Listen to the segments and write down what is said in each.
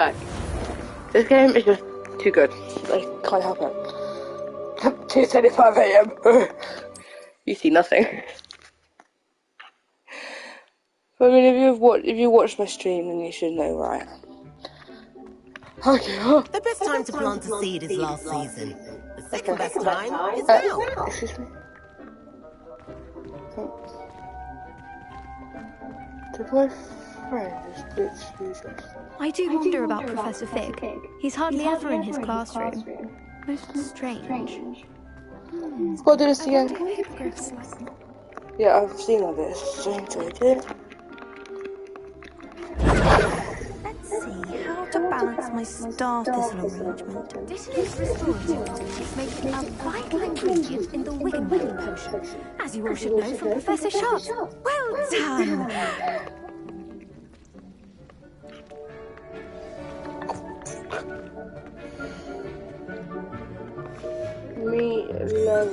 Back. This game is just too good. I can't help it. 2:25 AM. You see nothing. I mean, if you watched my stream, then you should know where I am. Okay. The best time to plant a seed is last season. The second best time is now. Excuse me. Did my friend just literally just... I do wonder about Professor Fig. He's hardly ever in his classroom. Most strange. Gotta do this again. Yeah, I've seen all this. Let's see how to balance my star thistle arrangement. Disinus restorative makes a vital ingredient in the Wiggenweld potion, as you all should know from Professor Sharp. Well done! Me love.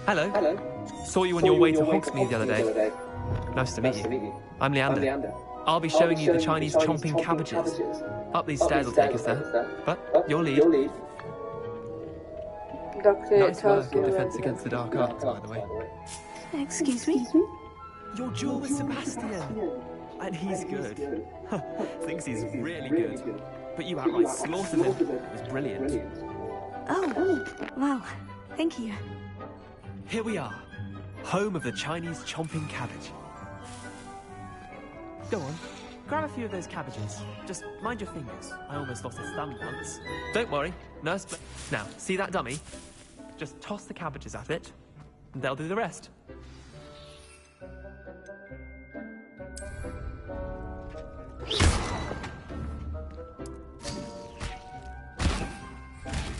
Hello. Saw you on your way to Hogsmeade the other day. Nice to meet you. I'm Leander. I'll be showing you the Chinese chomping cabbages. Up these stairs will take us there. But your lead. Nice work in defense against the dark arts, by the way. Excuse me? Your duel with Sebastian. And he's good. Thinks he's really good. But you outright slaughtered him. It was brilliant. Oh, wow. Thank you. Here we are. Home of the Chinese chomping cabbage. Go on. Grab a few of those cabbages. Just mind your fingers. I almost lost a thumb once. Don't worry. Nurse... Now, see that dummy? Just toss the cabbages at it, and they'll do the rest.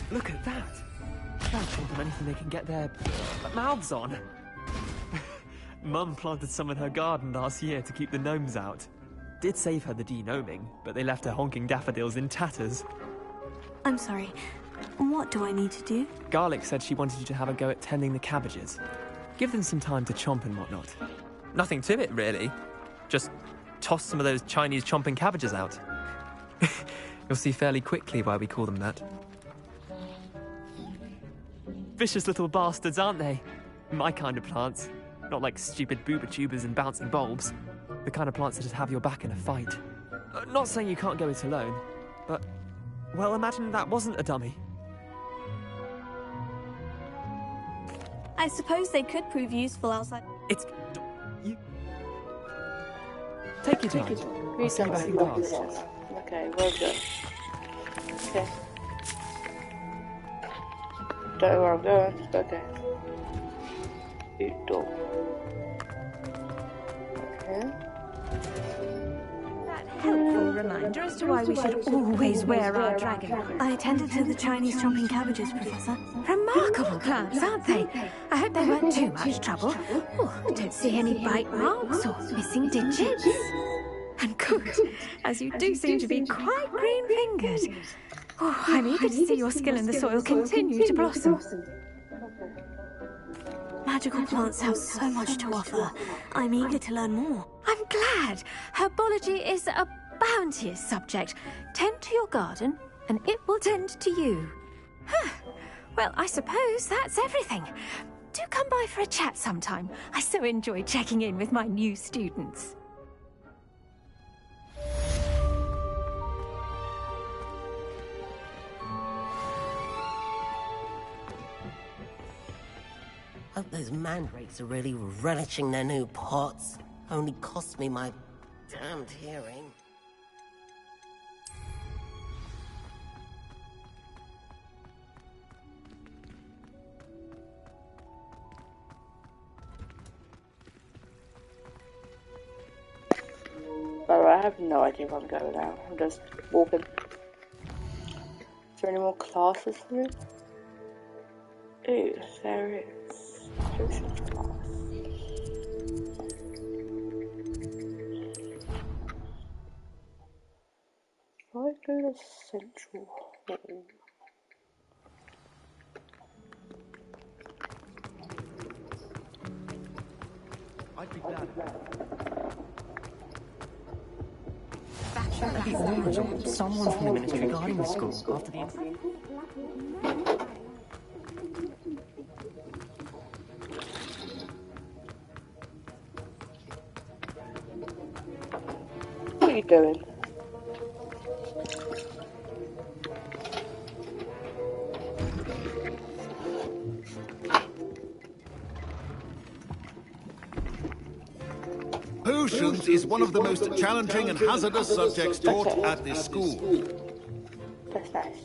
Look at that! That'll give them anything they can get their mouths on. Mum planted some in her garden last year to keep the gnomes out. Did save her the de-gnoming, but they left her honking daffodils in tatters. I'm sorry. What do I need to do? Garlic said she wanted you to have a go at tending the cabbages. Give them some time to chomp and whatnot. Nothing to it, really. Just toss some of those Chinese chomping cabbages out. You'll see fairly quickly why we call them that. Vicious little bastards, aren't they? My kind of plants. Not like stupid booba tubers and bouncing bulbs. The kind of plants that just have your back in a fight. Not saying you can't go it alone, but... Well, imagine that wasn't a dummy. I suppose they could prove useful outside. It's... You... Take your time. I'll see you back in class. Okay, well done. Okay. Don't know where I'm going, just okay. Door. Okay. That helpful reminder as to why we should always wear our dragon. I attended to the Chinese chomping cabbages, Professor. Remarkable plants, aren't they? I hope they weren't too much trouble. Oh, I don't see any bite marks or missing digits. And good, as you do seem to be quite green-fingered. Oh, I'm eager to see your skill in the soil continue to blossom. Magical plants have so much to offer. I'm eager to learn more. I'm glad. Herbology is a bounteous subject. Tend to your garden, and it will tend to you. Well, I suppose that's everything. Do come by for a chat sometime. I so enjoy checking in with my new students. Hope those mandrakes are really relishing their new pots. Only cost me my damned hearing. By the way, I have no idea where I'm going now. I'm just walking. Is there any more classes for me? Ooh, there is. Social class. I go to Central Hall. I'd be glad. Check the origin. Someone from the Ministry guarding the school after the incident. What are you doing? Potions is one of the most challenging and hazardous subjects taught at this school. That's nice.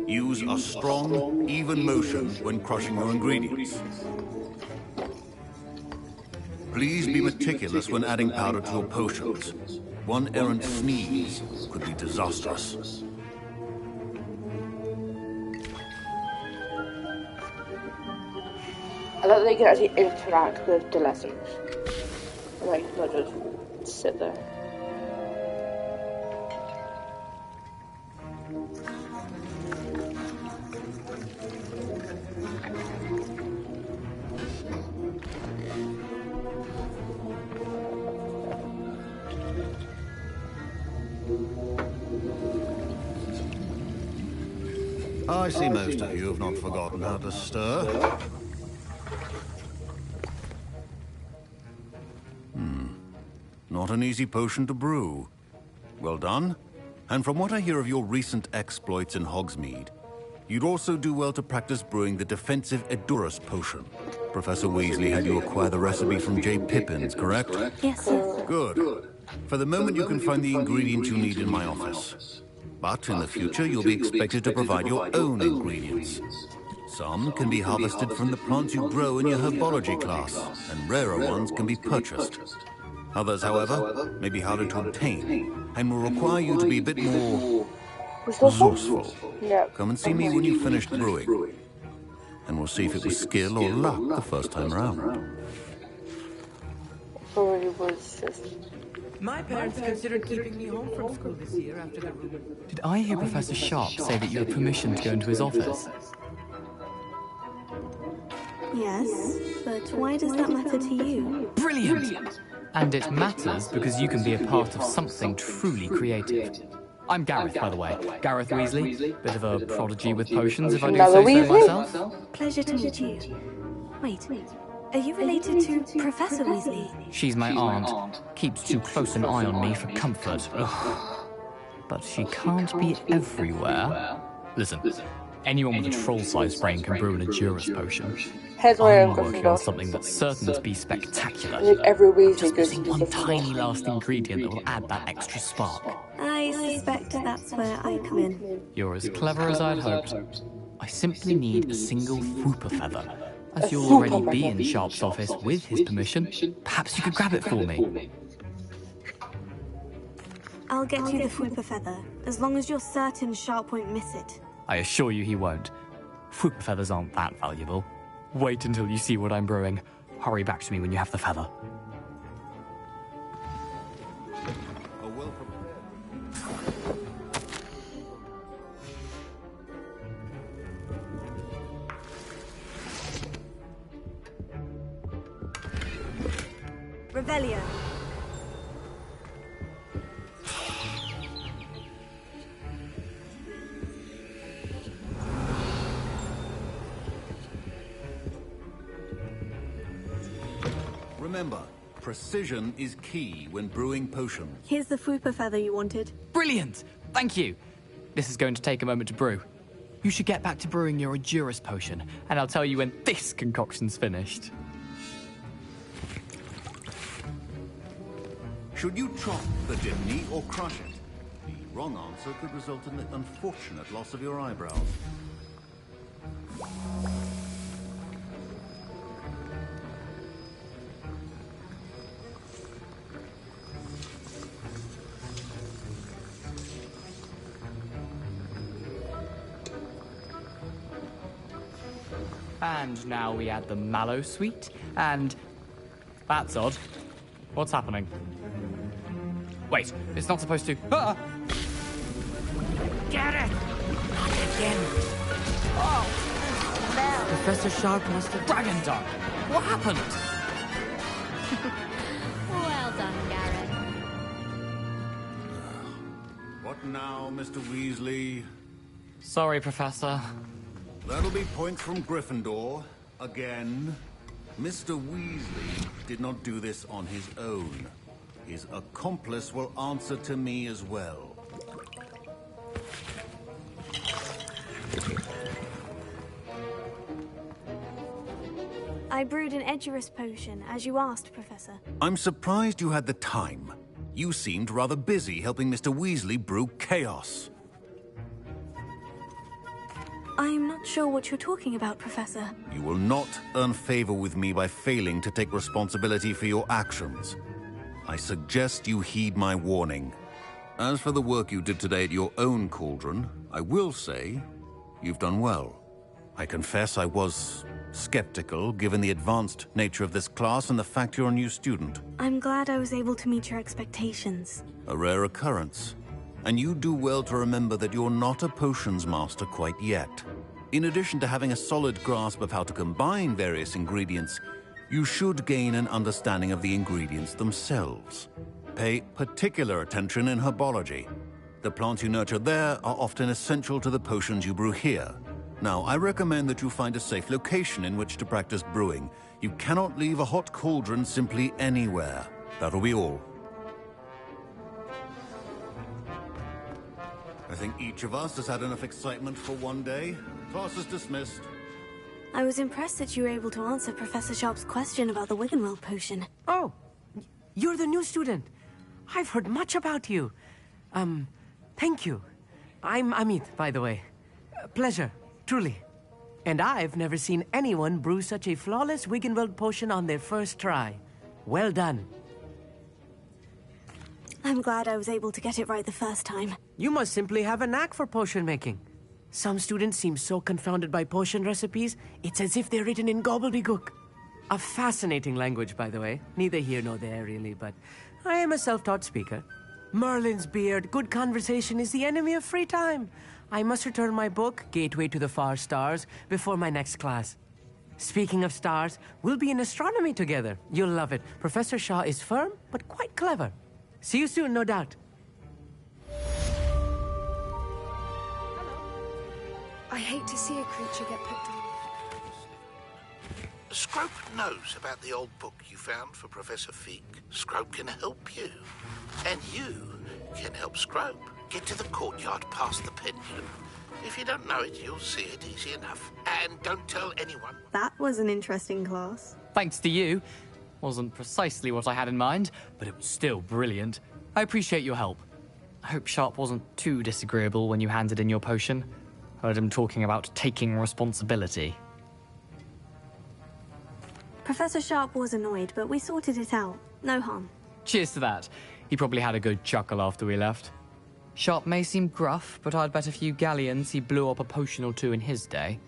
Use a strong, even motion when crushing your ingredients. Please be meticulous when adding powder to your potions. One errant sneeze could be disastrous. I love that they can actually interact with the lessons. Like, not just sit there. I see most of you have not forgotten how to stir. Not an easy potion to brew. Well done. And from what I hear of your recent exploits in Hogsmeade, you'd also do well to practice brewing the defensive Edurus potion. Professor Weasley had you acquire the recipe from J. Pippins, correct? Yes, sir. Good. For the moment, you can find the ingredients you need in my office. But in the future, you'll be expected to provide your own ingredients. Some can be harvested from the plants you grow in your herbology class, and rarer ones can be purchased. Others, however, may be harder to obtain, and will require you to be a bit more resourceful. No. Come and see me when you've finished brewing, and we'll see if it was skill or luck the first time around. Or it was just... My parents considered keeping me home from school this year after the rumor. Did I hear Professor Sharp say that you had permission to go into his office? Yes, but why does that matter to you? Brilliant! And it matters because you can be a part of something truly creative. I'm Gareth, by the way. Gareth Weasley. Bit of a prodigy with potions, if I do say so myself. Pleasure to meet you. Wait, are you related to Professor Weasley? She's my aunt. Keeps too close an eye on me for comfort. Ugh. But she can't be everywhere. Listen, anyone with a troll-sized brain can brew an Edurus potion. Here's where I'm I'm working on going. something that's certain to be spectacular. I think every Weasley Just goes missing to one different tiny ones. last ingredient that will add that extra spark. I suspect that's where I come in. You're as clever as I'd hoped. I simply need a single Whooper feather. As A you'll already Whooper be feather. in Sharp's office with his permission, perhaps you could grab it for me. I'll get you the Whooper feather, as long as you're certain Sharp won't miss it. I assure you he won't. Whooper feathers aren't that valuable. Wait until you see what I'm brewing. Hurry back to me when you have the feather. Revelio. Remember, precision is key when brewing potions. Here's the Whooper feather you wanted. Brilliant! Thank you! This is going to take a moment to brew. You should get back to brewing your Edurus potion, and I'll tell you when this concoction's finished. Should you chop the dipney or crush it? The wrong answer could result in the unfortunate loss of your eyebrows. And now we add the mallow sweet, and... That's odd. What's happening? Wait, it's not supposed to... Ah! Get it! Not again. Oh, Professor Sharp must have... Dragon Dart! What happened? Well now, Mr. Weasley. Sorry, Professor. That'll be points from Gryffindor. Again. Mr. Weasley did not do this on his own. His accomplice will answer to me as well. I brewed an Edurus potion, as you asked, Professor. I'm surprised you had the time. You seemed rather busy helping Mr. Weasley brew chaos. I'm not sure what you're talking about, Professor. You will not earn favor with me by failing to take responsibility for your actions. I suggest you heed my warning. As for the work you did today at your own cauldron, I will say you've done well. I confess I was skeptical, given the advanced nature of this class and the fact you're a new student. I'm glad I was able to meet your expectations. A rare occurrence. And you do well to remember that you're not a potions master quite yet. In addition to having a solid grasp of how to combine various ingredients, you should gain an understanding of the ingredients themselves. Pay particular attention in herbology. The plants you nurture there are often essential to the potions you brew here. Now, I recommend that you find a safe location in which to practice brewing. You cannot leave a hot cauldron simply anywhere. That'll be all. I think each of us has had enough excitement for one day. Class is dismissed. I was impressed that you were able to answer Professor Sharp's question about the Wiggenweld potion. Oh, you're the new student. I've heard much about you. Thank you. I'm Amit, by the way. Pleasure, truly. And I've never seen anyone brew such a flawless Wiggenweld potion on their first try. Well done. I'm glad I was able to get it right the first time. You must simply have a knack for potion making. Some students seem so confounded by potion recipes, it's as if they're written in gobbledygook. A fascinating language, by the way. Neither here nor there, really, but I am a self-taught speaker. Merlin's beard, good conversation is the enemy of free time. I must return my book, Gateway to the Far Stars, before my next class. Speaking of stars, we'll be in astronomy together. You'll love it. Professor Shaw is firm, but quite clever. See you soon, no doubt. I hate to see a creature get put down. Scrope knows about the old book you found for Professor Fig. Scrope can help you. And you can help Scrope get to the courtyard past the pendulum. If you don't know it, you'll see it easy enough. And don't tell anyone. That was an interesting class. Thanks to you. Wasn't precisely what I had in mind, but it was still brilliant. I appreciate your help. I hope Sharp wasn't too disagreeable when you handed in your potion. Heard him talking about taking responsibility. Professor Sharp was annoyed, but we sorted it out. No harm. Cheers to that. He probably had a good chuckle after we left. Sharp may seem gruff, but I'd bet a few galleons he blew up a potion or two in his day.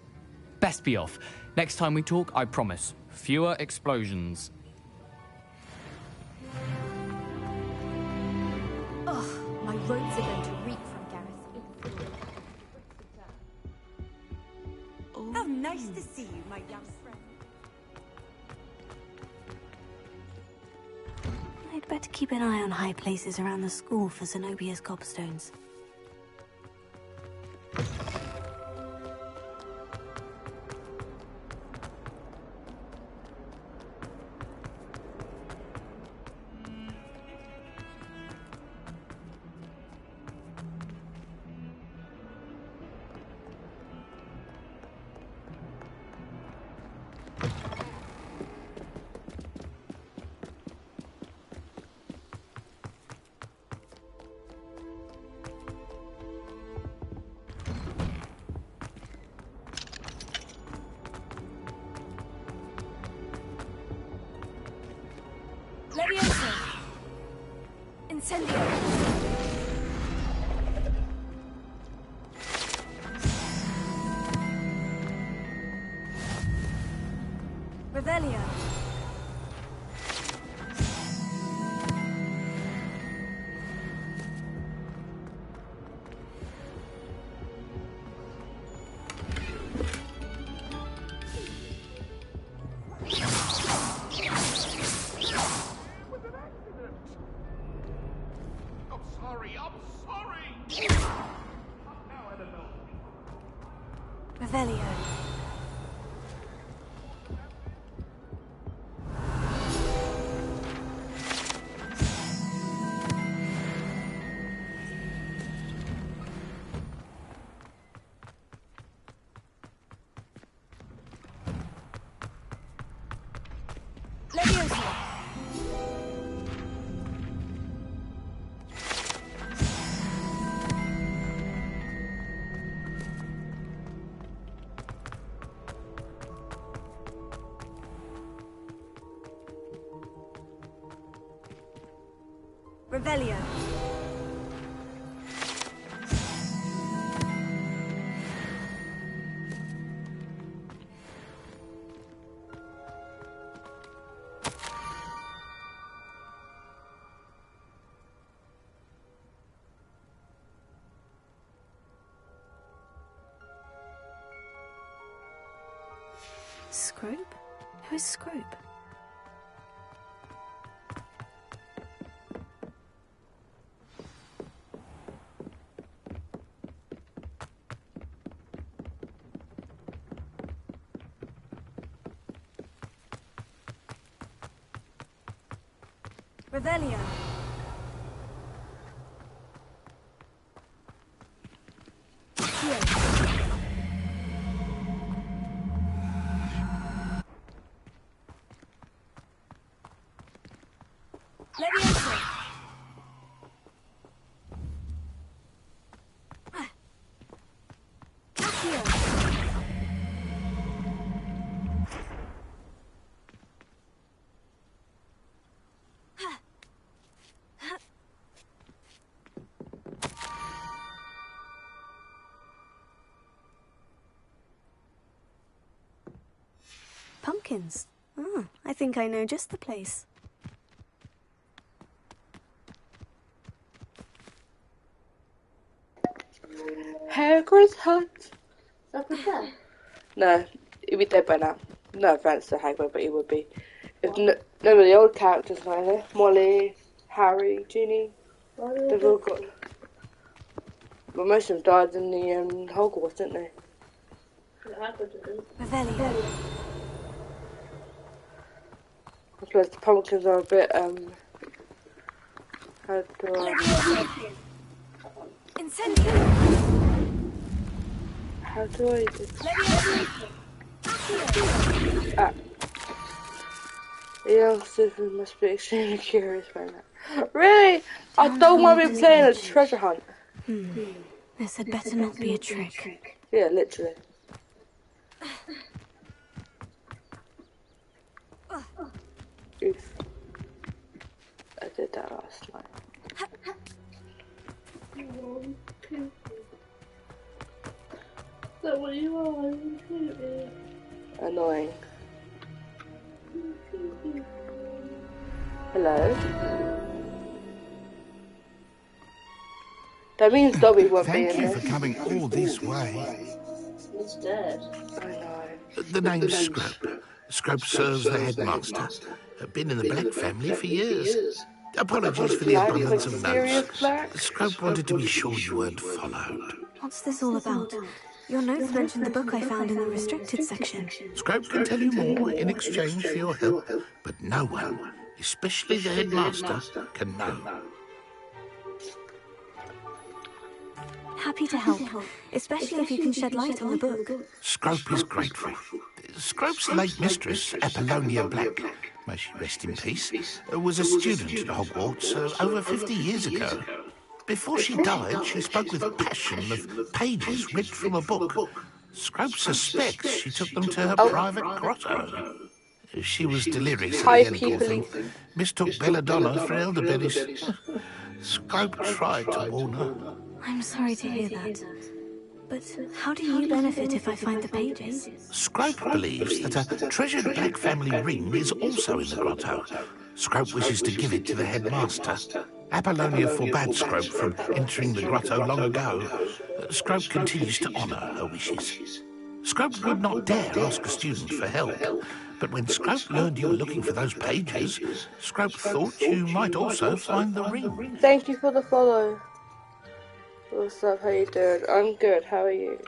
Best be off. Next time we talk, I promise. Fewer explosions. Ugh, my robes are going to reek from Gareth. How nice to see you, my young friend. I'd better keep an eye on high places around the school for Zenobia's gobstones. Levioso! Incendio! Revelio! sorry. Revelio. Revelio. Scrope? Who is Scrope? Revelio. Leviosa. Accio. Pumpkins. Oh, I think I know just the place. Hagrid's hut. Up with that? No, he'd be dead by now. No offense to Hagrid, but he would be. If none of the old characters were there, Molly, Harry, Ginny, they've all got. Well, most of them died in the Hogwarts, didn't they? Revelio. I suppose the pumpkins are a bit how do I? Incendio. How do I? The youngsters must be extremely curious right now. Really? I don't want to be playing a treasure hunt. This had better not be a trick. Yeah, literally. Oof. I did that last night. Is that what you are? Annoying. Hello? That means Dobby won't be in Thank you this. for coming all this way. He's dead. I know. The name's Scrope. Scrope serves the headmaster. Been in the Black family for years. Apologies for the abundance of notes. Scrope wanted to be sure you weren't followed. What's this all about? Your notes mentioned the book I found in the restricted section. Scrope can tell you more in exchange for your help, but no one, especially the headmaster, can know. Happy to help, especially if you can shed light on the book. Scrope is grateful. Scrope's late mistress, Apollonia Black, may she rest in peace, was a student at Hogwarts over 50 years ago. Before she died, she spoke with passion of pages ripped from a book. Scrope suspects she took them to her private grotto. She was delirious at the end, poor thing. Mistook belladonna for elderberries. Scrope tried to warn her. I'm sorry to hear that. But how do you benefit if I find the pages? Scrope believes that a treasured Black family ring is also in the grotto. Scrope wishes to give it to the headmaster. Apollonia forbade Scrope from entering the grotto long ago. Scrope continues to honour her wishes. Scrope would not dare ask a student for help, but when Scrope learned you were looking for those pages, Scrope thought you might also find the ring. Thank you for the follow. What's up, how you doing? I'm good, how are you?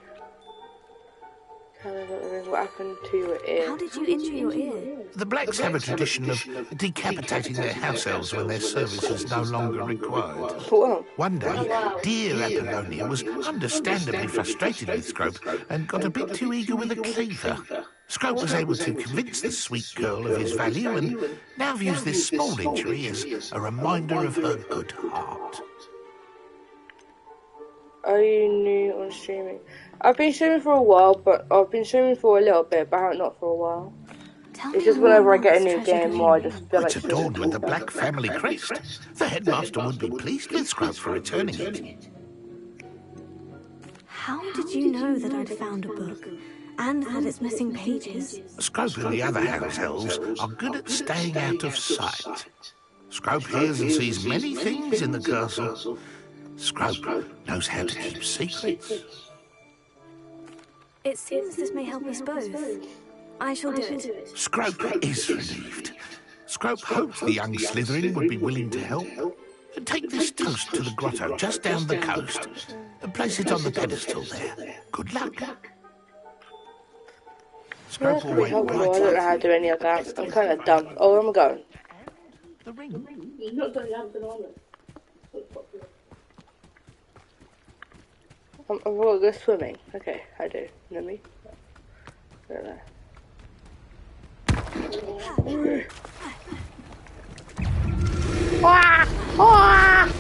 What happened to your ear? How did you injure your ear? The Blacks have a tradition of decapitating their house elves when their service is no longer required. Wow. One day, dear Apollonia was understandably frustrated with Scrope and got a bit too eager with a cleaver. Scrope was able to convince the sweet girl of his value and now views this small injury as a reminder of her good heart. Are you new on streaming? I've been streaming for a while, but I've been streaming for a little bit, but not for a while. It's just whenever I get a new game, I just feel like it's adorned with the Black family crest. The headmaster would be pleased with Scrope for returning it. How did you know that I'd found a book and that it's missing pages? Scrope and the other house elves are good at staying out of sight. Scrope hears and sees many things in the castle. Scrope knows how to keep secrets. It seems this may help us both. I shall do it. Scrope is relieved. Scrope hoped the young Slytherin would be willing to help. Take this toast to the grotto just down the coast and place it on the pedestal there. Good luck. Scrope will wait I don't know how to do any of that. I'm kind of dumb. Oh, where am I going? The ring. You're not going to I've got to go swimming. Okay, I do. Let me. Don't know. Ah! Ah!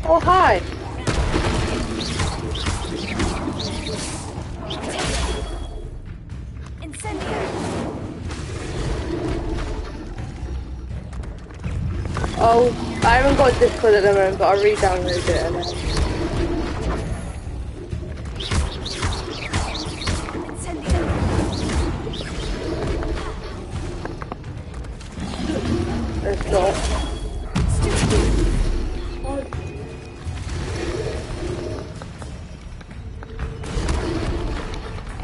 Oh, hi! Oh, I haven't got Discord at the moment, but I'll re-download it and then... It's not.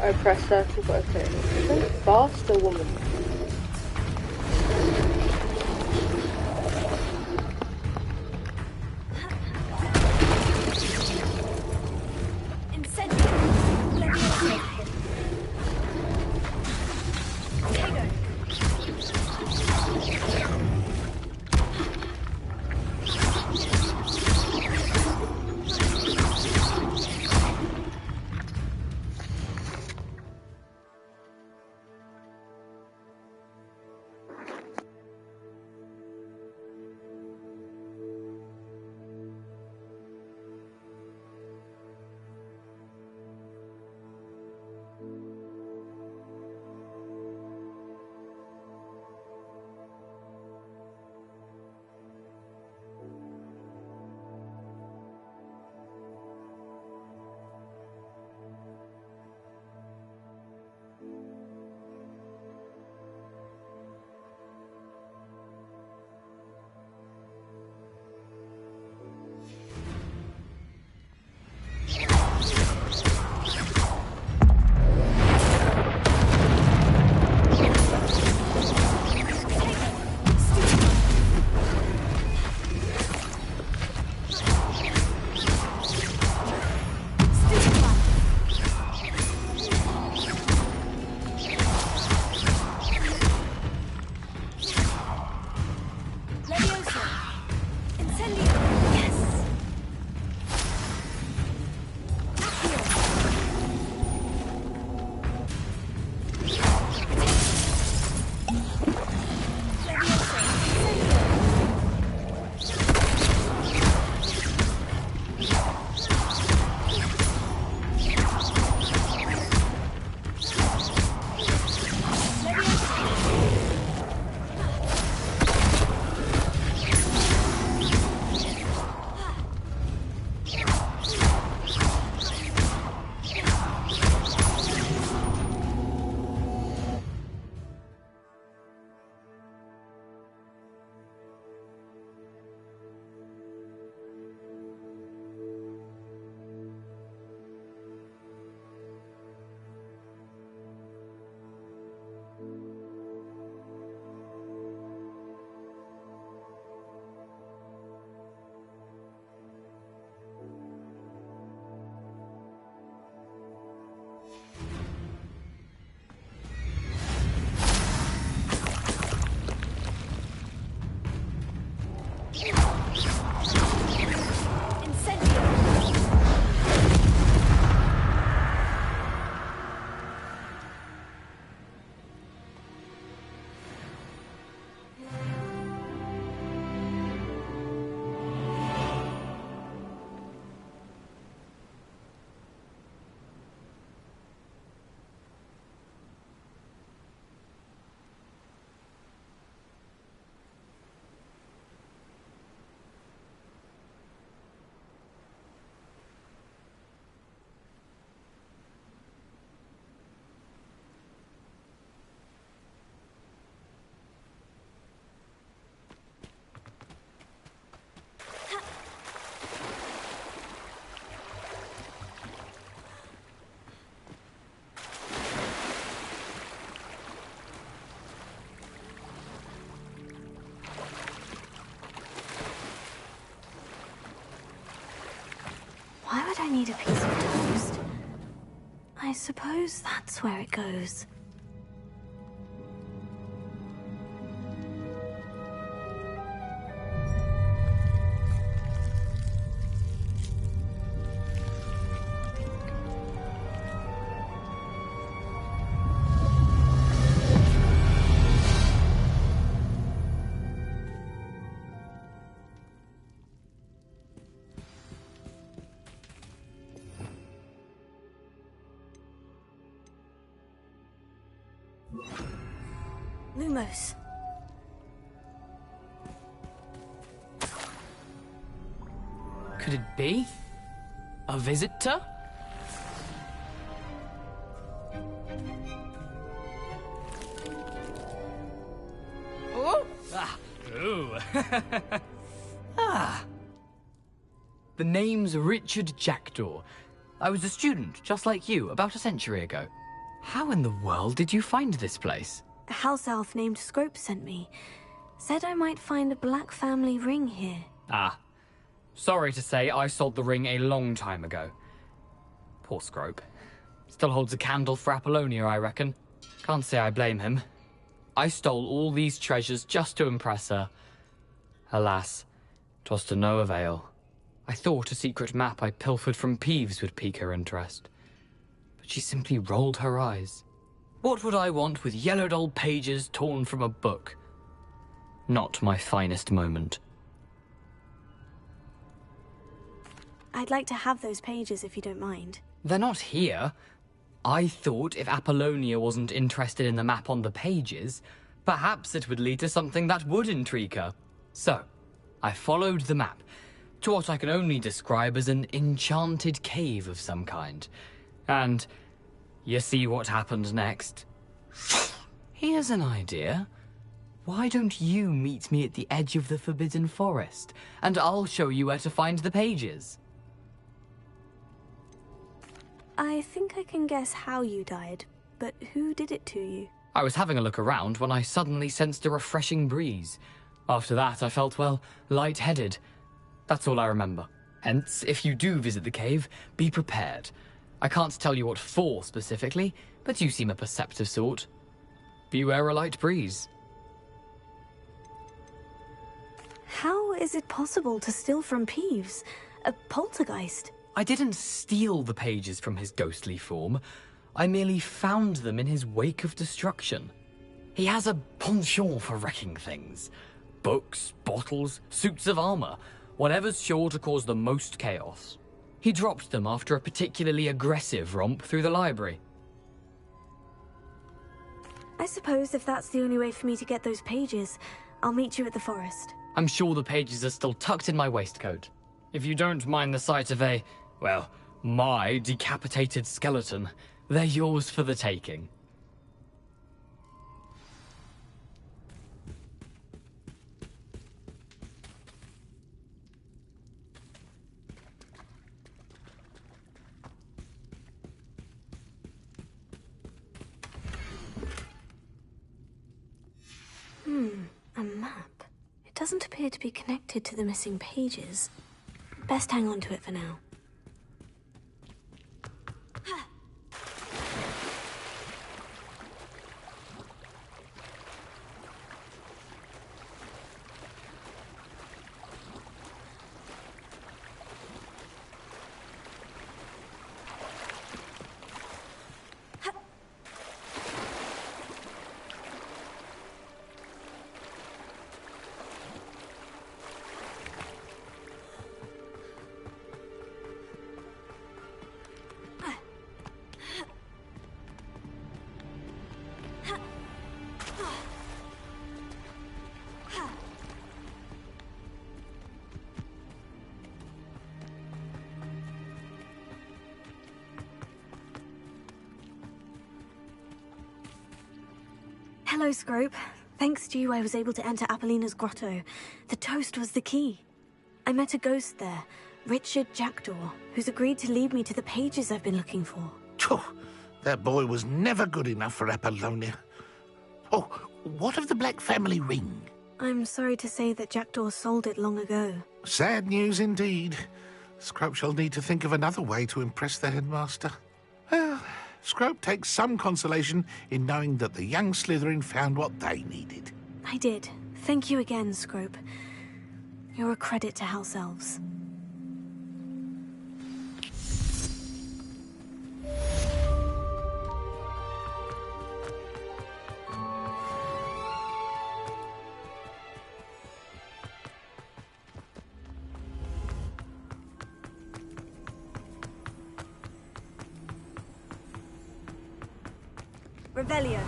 I press circle, but okay. It's a faster woman. I need a piece of toast. I suppose that's where it goes. Lumos. Could it be? A visitor? Oh! Ah! Ooh! Ah! The name's Richard Jackdaw. I was a student, just like you, about a century ago. How in the world did you find this place? A house elf named Scrope sent me. Said I might find a black family ring here. Ah. Sorry to say, I sold the ring a long time ago. Poor Scrope. Still holds a candle for Apollonia, I reckon. Can't say I blame him. I stole all these treasures just to impress her. Alas, 'twas to no avail. I thought a secret map I pilfered from Peeves would pique her interest. But she simply rolled her eyes. What would I want with yellowed old pages torn from a book? Not my finest moment. I'd like to have those pages if you don't mind. They're not here. I thought if Apollonia wasn't interested in the map on the pages, perhaps it would lead to something that would intrigue her. So, I followed the map to what I can only describe as an enchanted cave of some kind. And you see what happened next? Here's an idea. Why don't you meet me at the edge of the Forbidden Forest, and I'll show you where to find the pages? I think I can guess how you died, but who did it to you? I was having a look around when I suddenly sensed a refreshing breeze. After that, I felt, well, lightheaded. That's all I remember. Hence, if you do visit the cave, be prepared. I can't tell you what for specifically, but you seem a perceptive sort. Beware a light breeze. How is it possible to steal from Peeves? A poltergeist? I didn't steal the pages from his ghostly form. I merely found them in his wake of destruction. He has a penchant for wrecking things. Books, bottles, suits of armor, whatever's sure to cause the most chaos. He dropped them after a particularly aggressive romp through the library. I suppose if that's the only way for me to get those pages, I'll meet you at the forest. I'm sure the pages are still tucked in my waistcoat. If you don't mind the sight of a, well, my decapitated skeleton, they're yours for the taking. A map. It doesn't appear to be connected to the missing pages. Best hang on to it for now. Hello, Scrope. Thanks to you, I was able to enter Apollina's grotto. The toast was the key. I met a ghost there, Richard Jackdaw, who's agreed to lead me to the pages I've been looking for. Phew, that boy was never good enough for Apollonia. Oh, what of the Black family ring? I'm sorry to say that Jackdaw sold it long ago. Sad news indeed. Scrope shall need to think of another way to impress the headmaster. Well, Scrope takes some consolation in knowing that the young Slytherin found what they needed. I did. Thank you again, Scrope. You're a credit to House Elves. Revelio.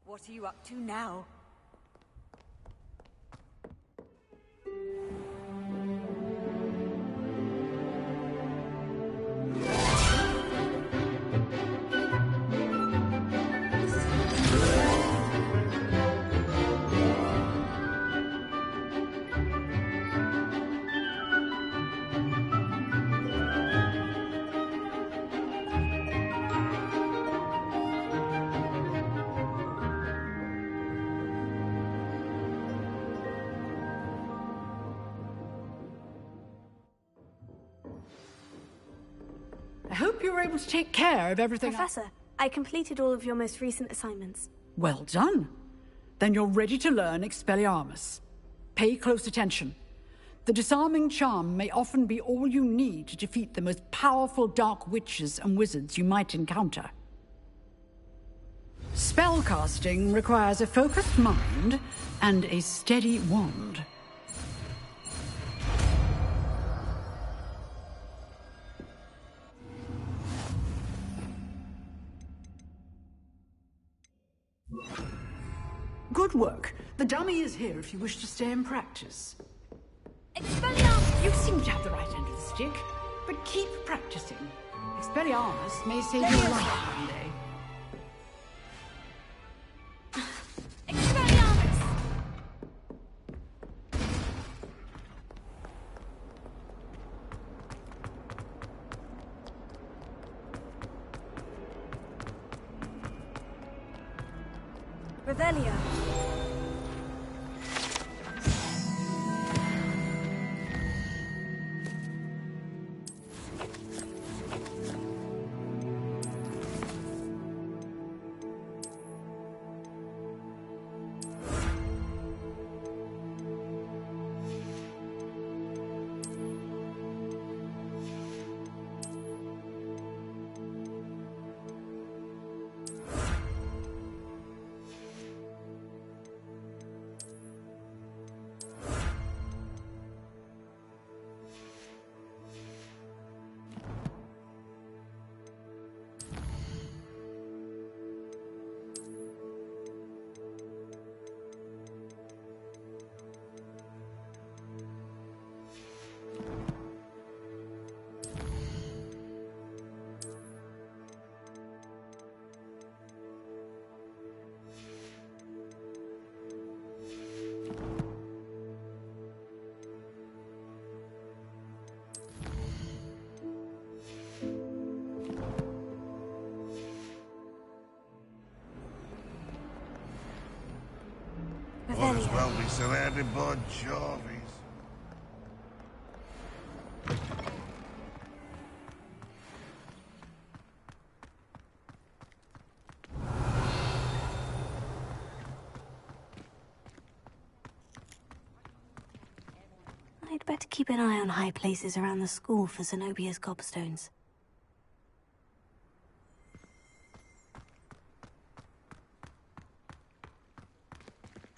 What are you up to now? I hope you were able to take care of everything. Professor, I completed all of your most recent assignments. Well done. Then you're ready to learn Expelliarmus. Pay close attention. The disarming charm may often be all you need to defeat the most powerful dark witches and wizards you might encounter. Spellcasting requires a focused mind and a steady wand. Good work. The dummy is here if you wish to stay and practice. Expelliarmus! You seem to have the right end of the stick, but keep practicing. Expelliarmus may save your life one day. Expelliarmus! Revelio. Might as well be surrounded by Jarvis. I'd better keep an eye on high places around the school for Zenobia's gobstones.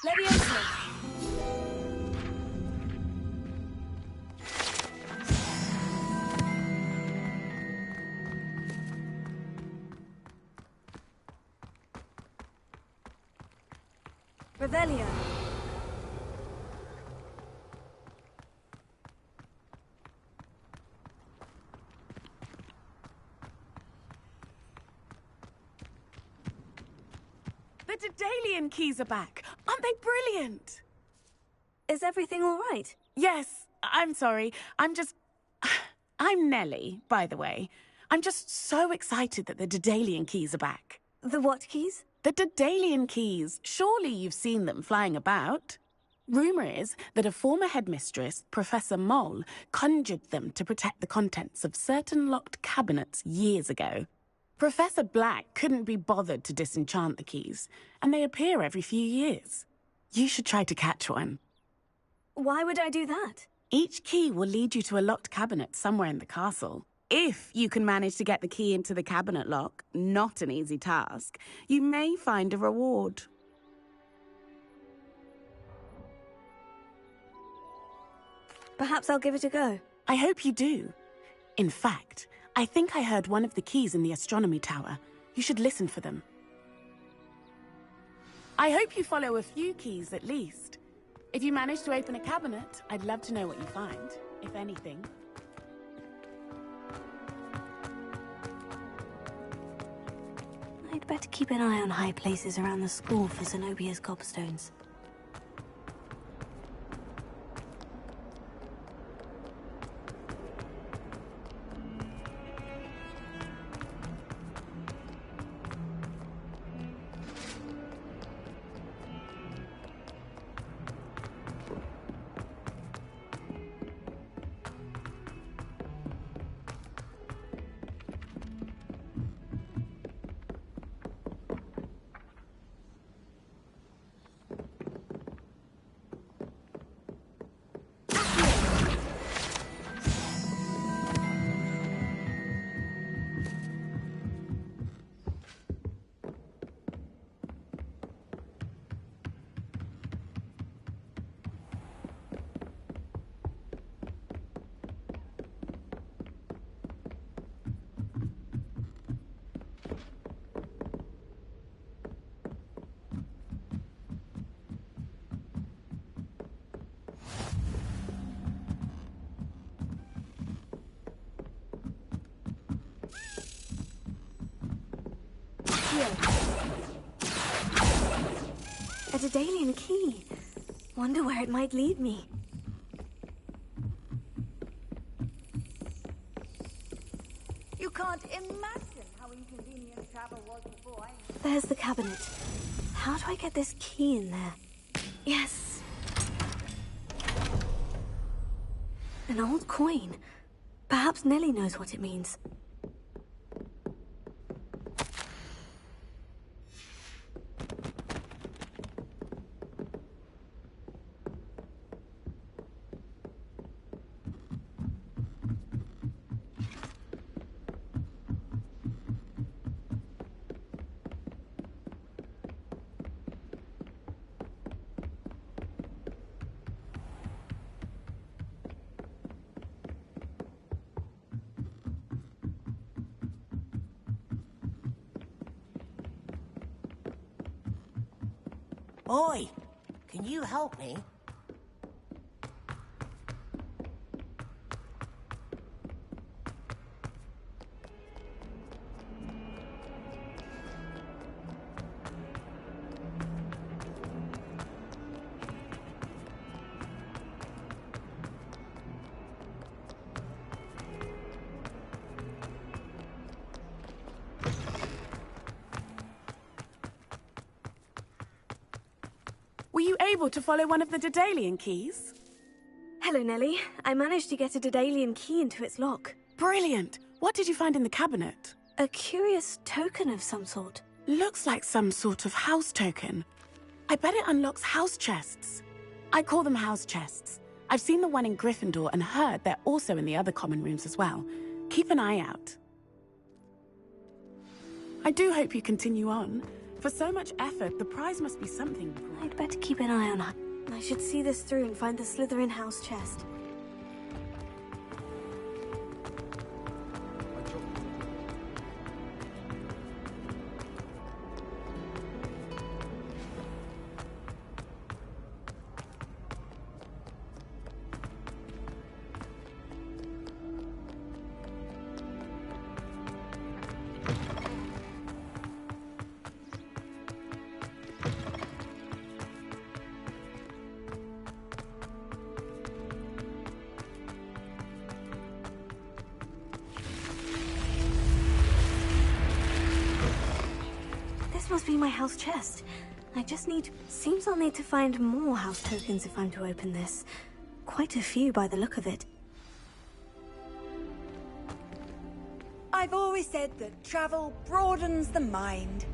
Leviosa! Revelio. The Daedalian keys are back. Aren't they brilliant? Is everything all right? Yes, I'm sorry. I'm Nellie, by the way. I'm just so excited that the Daedalian keys are back. The what keys? The Daedalian keys. Surely you've seen them flying about. Rumour is that a former headmistress, Professor Moll, conjured them to protect the contents of certain locked cabinets years ago. Professor Black couldn't be bothered to disenchant the keys, and they appear every few years. You should try to catch one. Why would I do that? Each key will lead you to a locked cabinet somewhere in the castle. If you can manage to get the key into the cabinet lock, not an easy task, you may find a reward. Perhaps I'll give it a go. I hope you do. In fact, I think I heard one of the keys in the astronomy tower. You should listen for them. I hope you follow a few keys at least. If you manage to open a cabinet, I'd love to know what you find, if anything. I'd better keep an eye on high places around the school for Zenobia's gobstones. A Daedalian key. Wonder where it might lead me. You can't imagine how inconvenient travel was before I... There's the cabinet. How do I get this key in there? Yes. An old coin. Perhaps Nellie knows what it means. Oi! Can you help me? Were you able to follow one of the Daedalian keys? Hello, Nellie. I managed to get a Daedalian key into its lock. Brilliant! What did you find in the cabinet? A curious token of some sort. Looks like some sort of house token. I bet it unlocks house chests. I call them house chests. I've seen the one in Gryffindor and heard they're also in the other common rooms as well. Keep an eye out. I do hope you continue on. For so much effort, the prize must be something. I'd better keep an eye on her. I should see this through and find the Slytherin house chest. Must be my house chest. Seems I'll need to find more house tokens if I'm to open this. Quite a few by the look of it. I've always said that travel broadens the mind.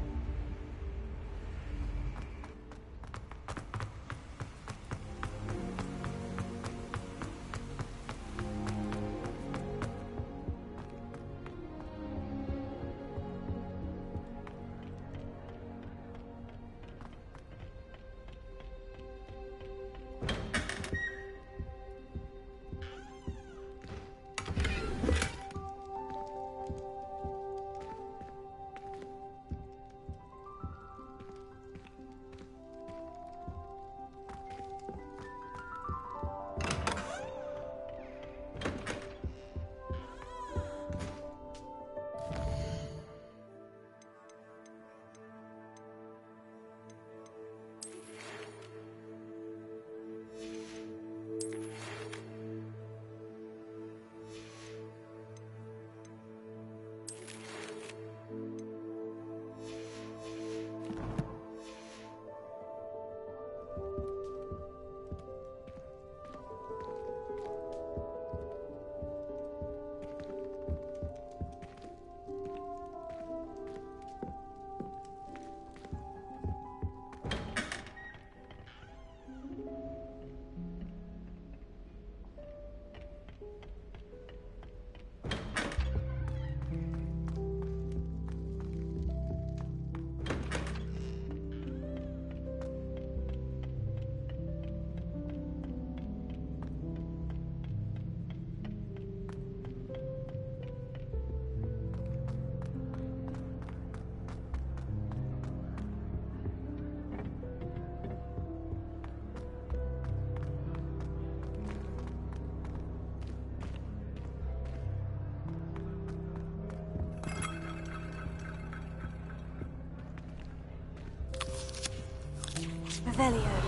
Revelio.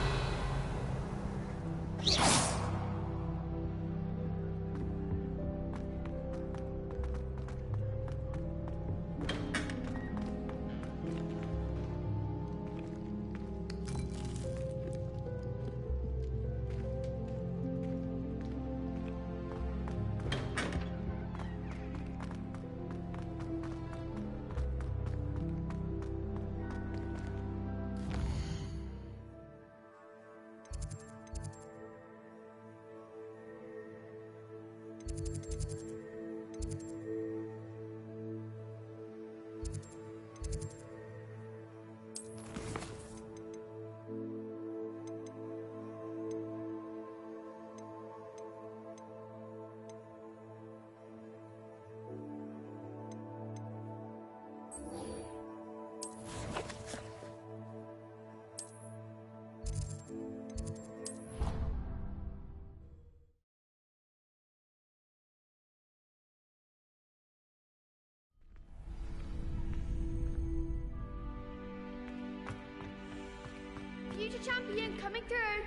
Future champion coming through.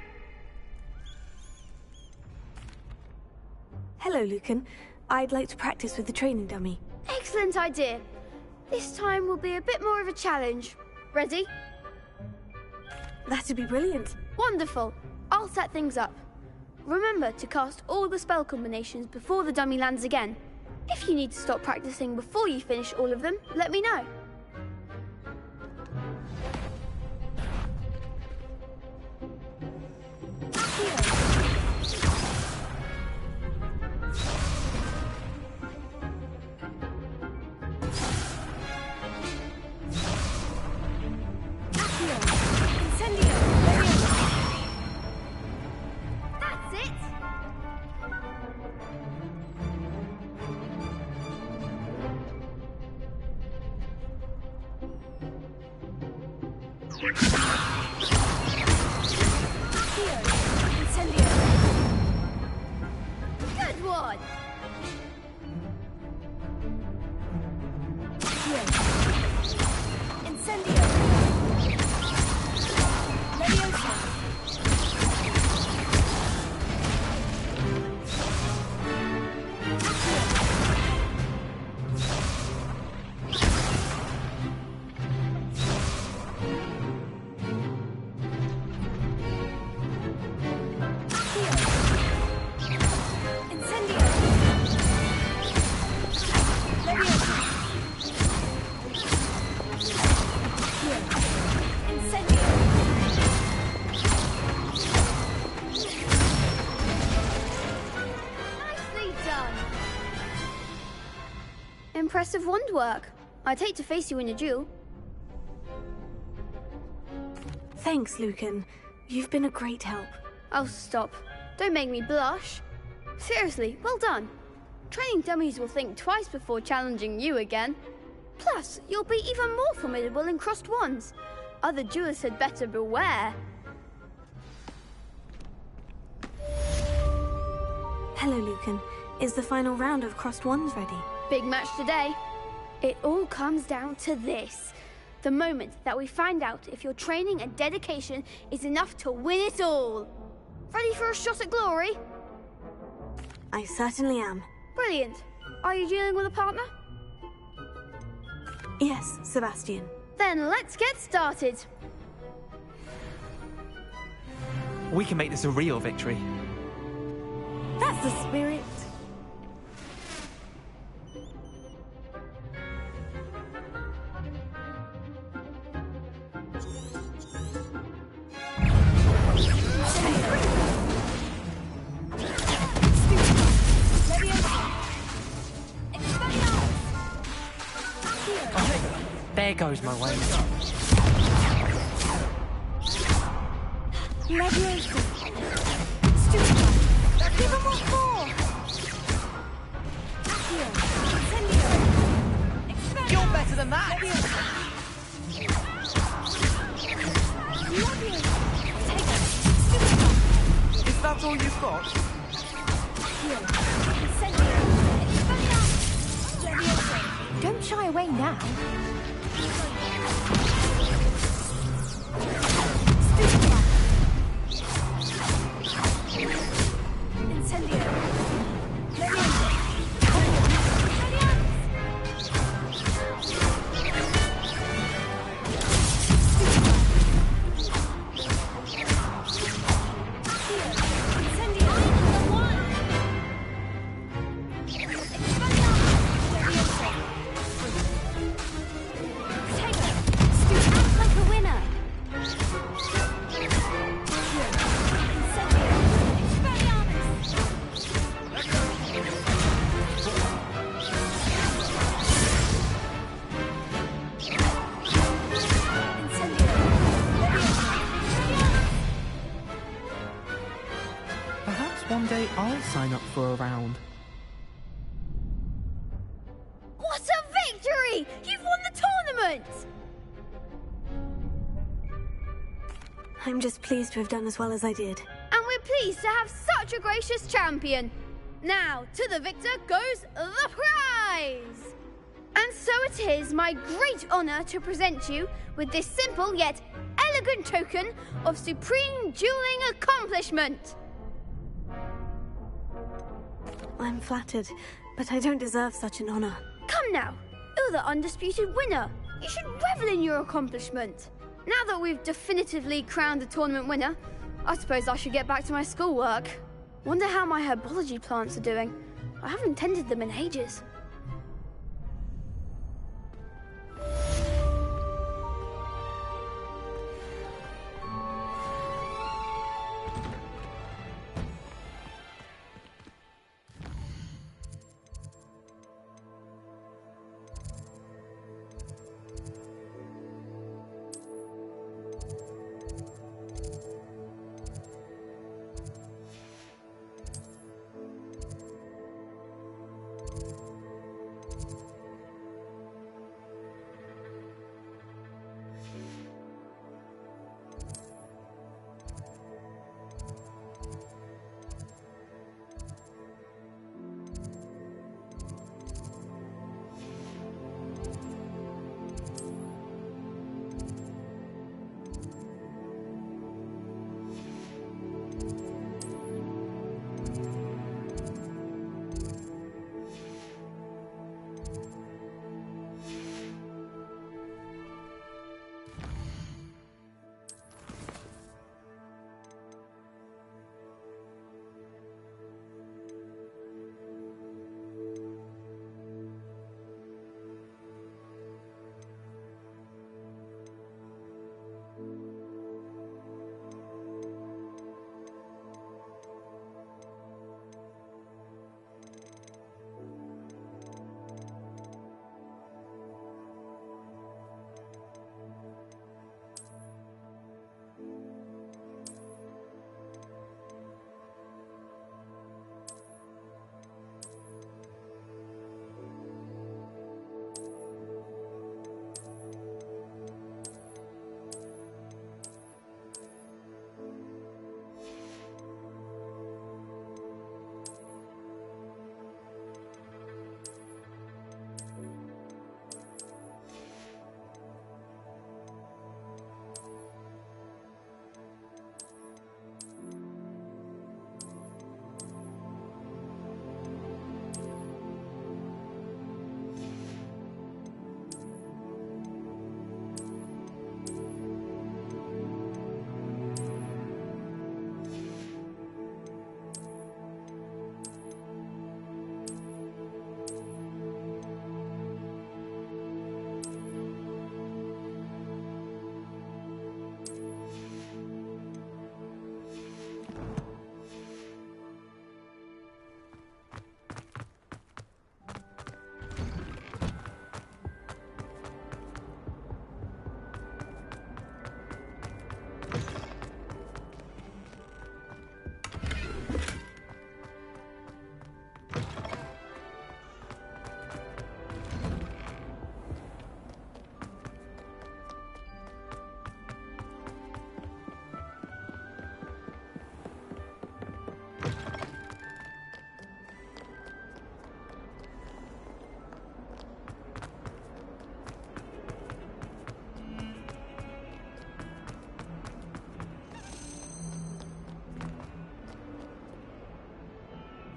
Hello, Lucan. I'd like to practice with the training dummy. Excellent idea. This time will be a bit more of a challenge. Ready? That'd be brilliant. Wonderful. I'll set things up. Remember to cast all the spell combinations before the dummy lands again. If you need to stop practicing before you finish all of them, let me know. Good one! Incendio! Leviosa! Impressive wand work. I'd hate to face you in a duel. Thanks, Lucan. You've been a great help. Oh, stop. Don't make me blush. Seriously, well done. Training dummies will think twice before challenging you again. Plus, you'll be even more formidable in crossed wands. Other duelists had better beware. Hello, Lucan. Is the final round of crossed wands ready? Big match today. It all comes down to this. The moment that we find out if your training and dedication is enough to win it all. Ready for a shot at glory? I certainly am. Brilliant. Are you dealing with a partner? Yes, Sebastian. Then let's get started. We can make this a real victory. That's the spirit. There goes my way. Leviosa. Stupid. Give him what for. You're better than that! Is that all you've got? Don't shy away now. One day I'll sign up for a round. What a victory! You've won the tournament! I'm just pleased to have done as well as I did. And we're pleased to have such a gracious champion. Now, to the victor goes the prize! And so it is my great honour to present you with this simple yet elegant token of supreme dueling accomplishment. I'm flattered, but I don't deserve such an honour. Come now, you're the undisputed winner. You should revel in your accomplishment. Now that we've definitively crowned the tournament winner, I suppose I should get back to my schoolwork. Wonder how my herbology plants are doing. I haven't tended them in ages.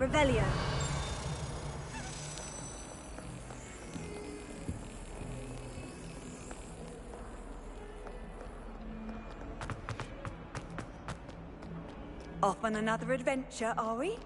Revelio. Off on another adventure, are we?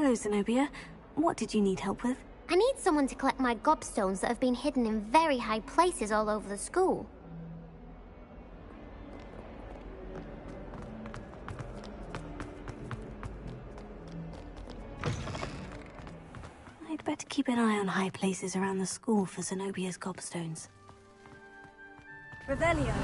Hello, Zenobia. What did you need help with? I need someone to collect my gobstones that have been hidden in very high places all over the school. I'd better keep an eye on high places around the school for Zenobia's gobstones. Revelio.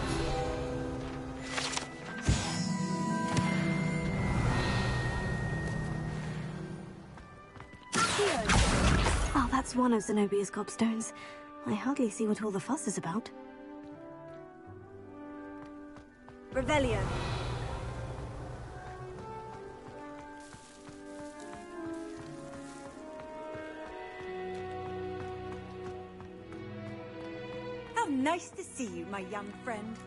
That's one of Zenobia's gobstones. I hardly see what all the fuss is about. Revelio. How nice to see you, my young friend.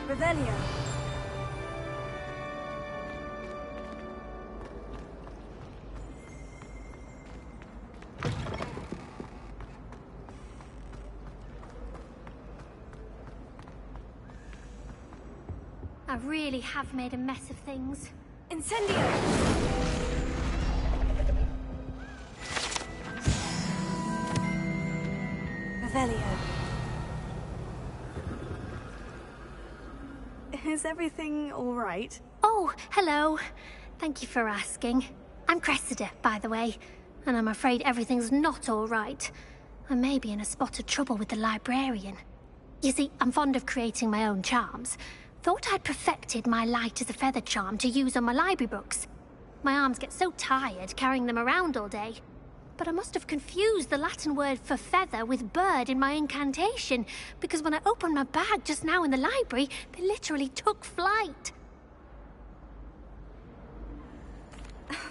Revelio. I really have made a mess of things. Incendio! Revelio. Is everything all right? Oh, hello. Thank you for asking. I'm Cressida, by the way, and I'm afraid everything's not all right. I may be in a spot of trouble with the librarian. You see, I'm fond of creating my own charms. Thought I'd perfected my light as a feather charm to use on my library books. My arms get so tired carrying them around all day. But I must have confused the Latin word for feather with bird in my incantation, because when I opened my bag just now in the library, they literally took flight.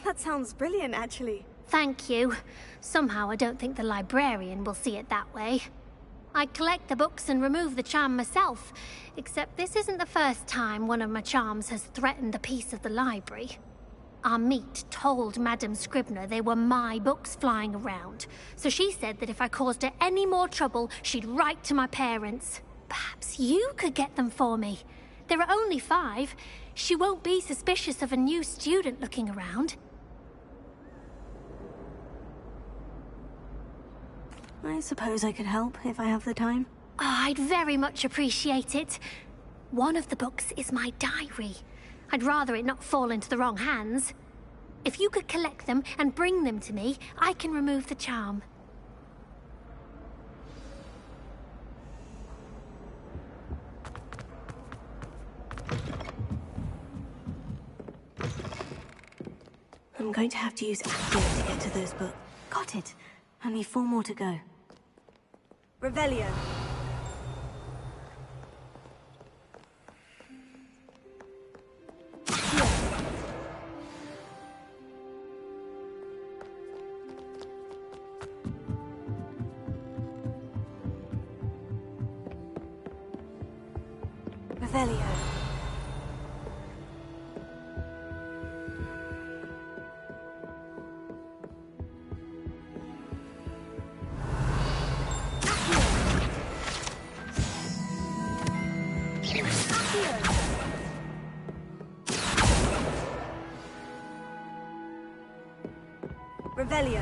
That sounds brilliant, actually. Thank you. Somehow I don't think the librarian will see it that way. I collect the books and remove the charm myself, except this isn't the first time one of my charms has threatened the peace of the library. Our meet told Madame Scribner they were my books flying around, so she said that if I caused her any more trouble, she'd write to my parents. Perhaps you could get them for me. There are only 5. She won't be suspicious of a new student looking around. I suppose I could help if I have the time. Oh, I'd very much appreciate it. One of the books is my diary. I'd rather it not fall into the wrong hands. If you could collect them and bring them to me, I can remove the charm. I'm going to have to use Accio to get to those books. Got it. Only 4 more to go. Revelio. Revelio. Revelio.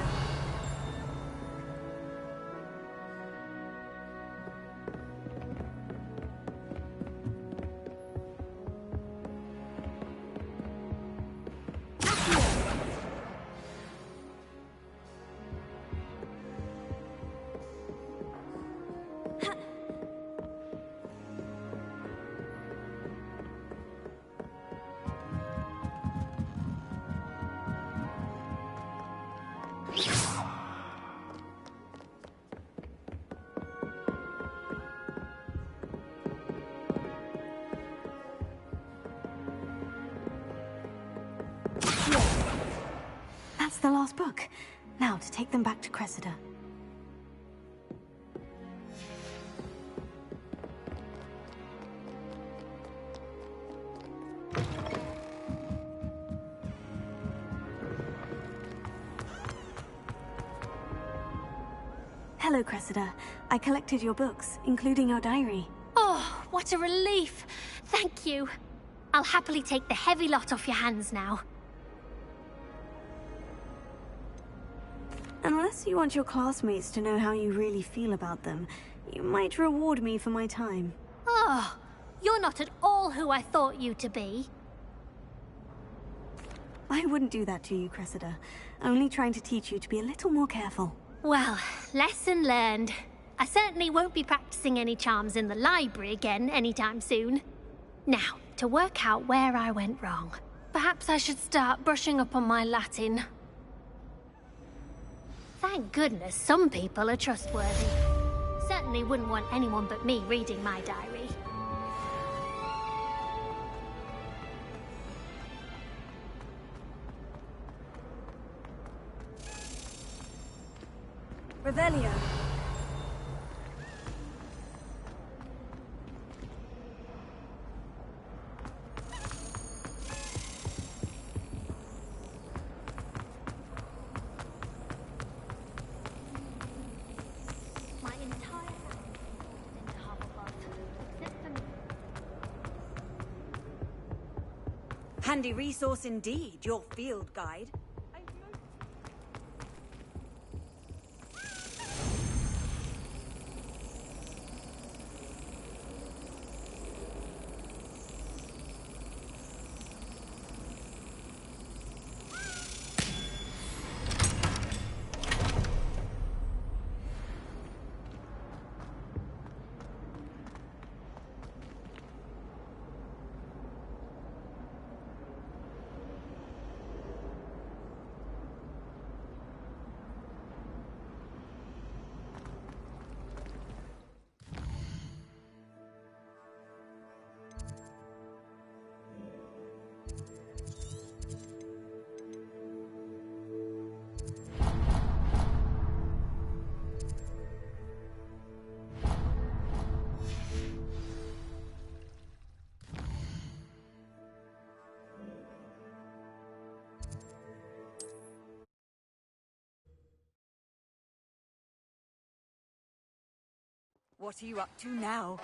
That's the last book. Now to take them back to Cressida. Hello, Cressida. I collected your books, including your diary. Oh, what a relief. Thank you. I'll happily take the heavy lot off your hands now. Unless you want your classmates to know how you really feel about them, you might reward me for my time. Oh, you're not at all who I thought you to be. I wouldn't do that to you, Cressida. Only trying to teach you to be a little more careful. Well, lesson learned. I certainly won't be practicing any charms in the library again anytime soon. Now, to work out where I went wrong. Perhaps I should start brushing up on my Latin. Thank goodness some people are trustworthy. Certainly wouldn't want anyone but me reading my diary. Revelio. My entire life into Hufflepuff. Handy resource indeed, your field guide. What are you up to now?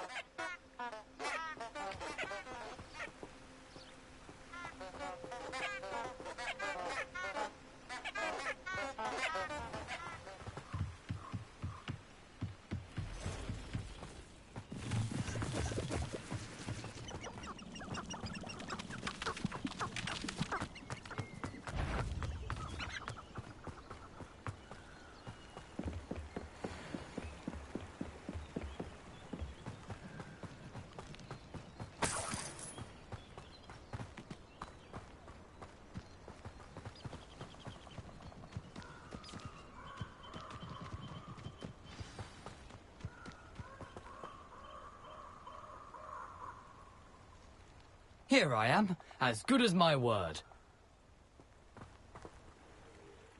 Here I am, as good as my word.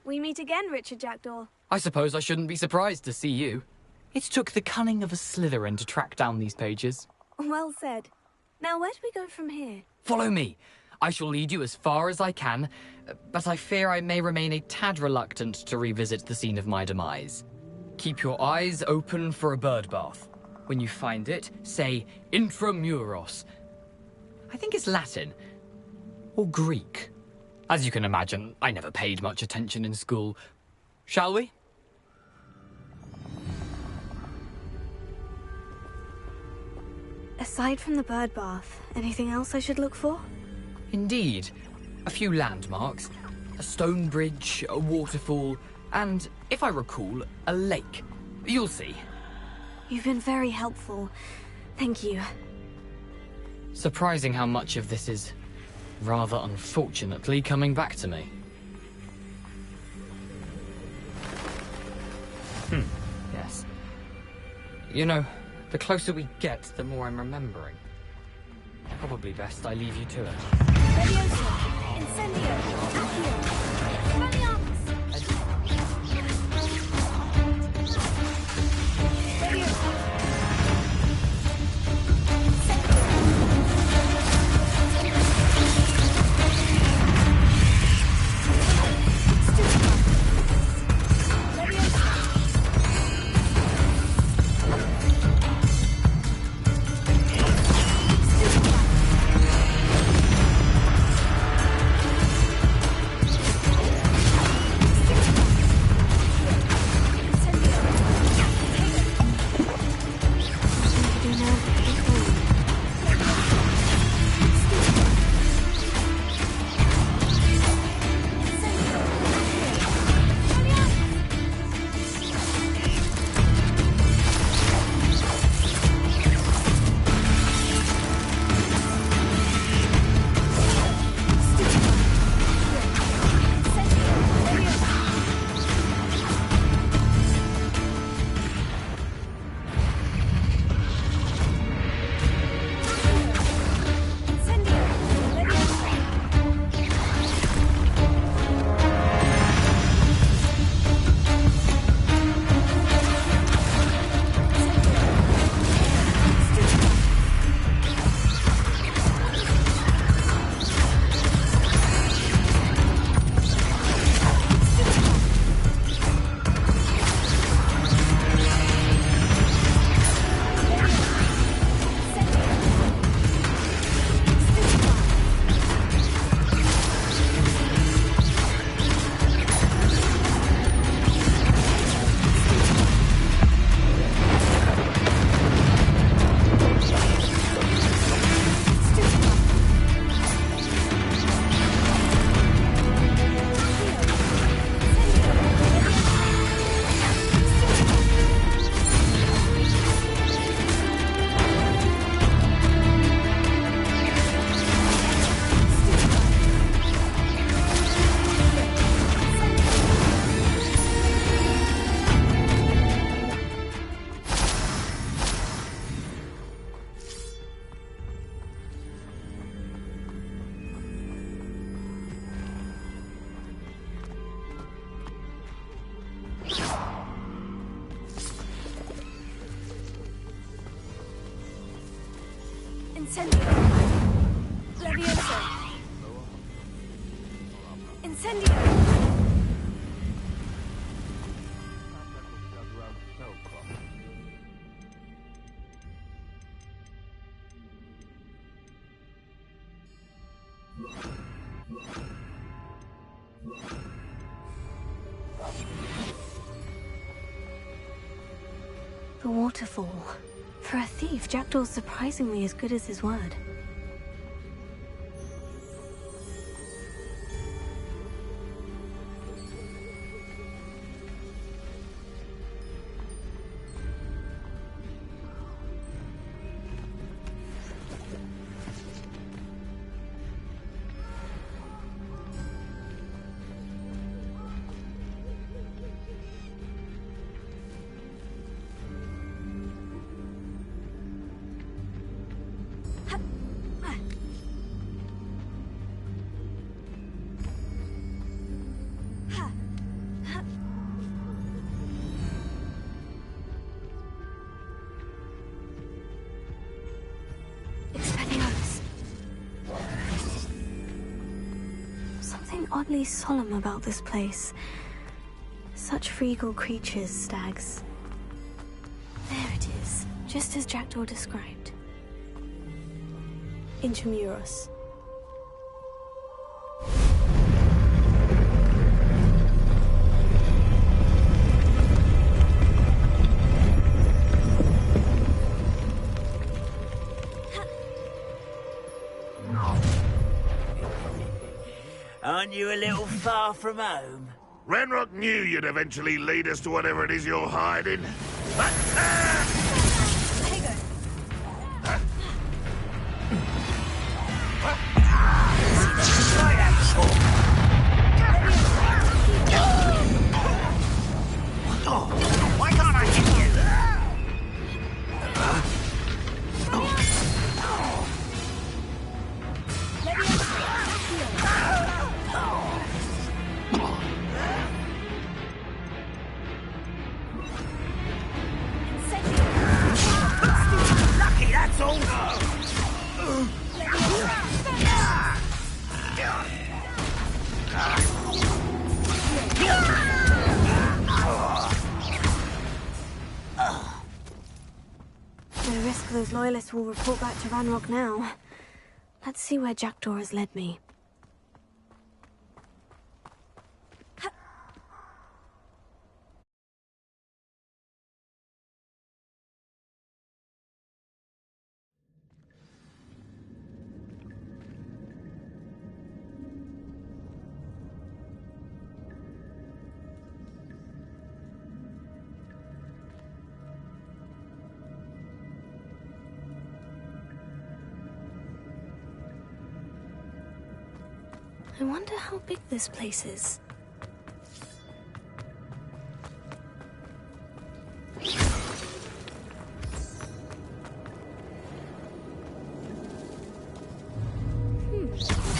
We meet again, Richard Jackdaw. I suppose I shouldn't be surprised to see you. It took the cunning of a Slytherin to track down these pages. Well said. Now, where do we go from here? Follow me. I shall lead you as far as I can, but I fear I may remain a tad reluctant to revisit the scene of my demise. Keep your eyes open for a bird bath. When you find it, say intramuros. I think it's Latin. Or Greek. As you can imagine, I never paid much attention in school. Shall we? Aside from the bird bath, anything else I should look for? Indeed. A few landmarks. A stone bridge, a waterfall, and, if I recall, a lake. You'll see. You've been very helpful. Thank you. Surprising how much of this is, rather unfortunately, coming back to me. Yes. You know, the closer we get, the more I'm remembering. Probably best I leave you to it. Leviosa, Incendio, Accio, Expelliarmus! Leviosa! Incendio. Levioso. Incendio. The waterfall. For a thief, Jackdaw's surprisingly as good as his word. Something oddly solemn about this place. Such regal creatures, stags. There it is, just as Jackdaw described. Intramuros. Aren't you a little far from home? Ranrock knew you'd eventually lead us to whatever it is you're hiding. Why can't I hit you? Lucky, that's all. No risk those loyalists will report back to Ranrock now. Let's see where Jackdaw has led me. I wonder how big this place is.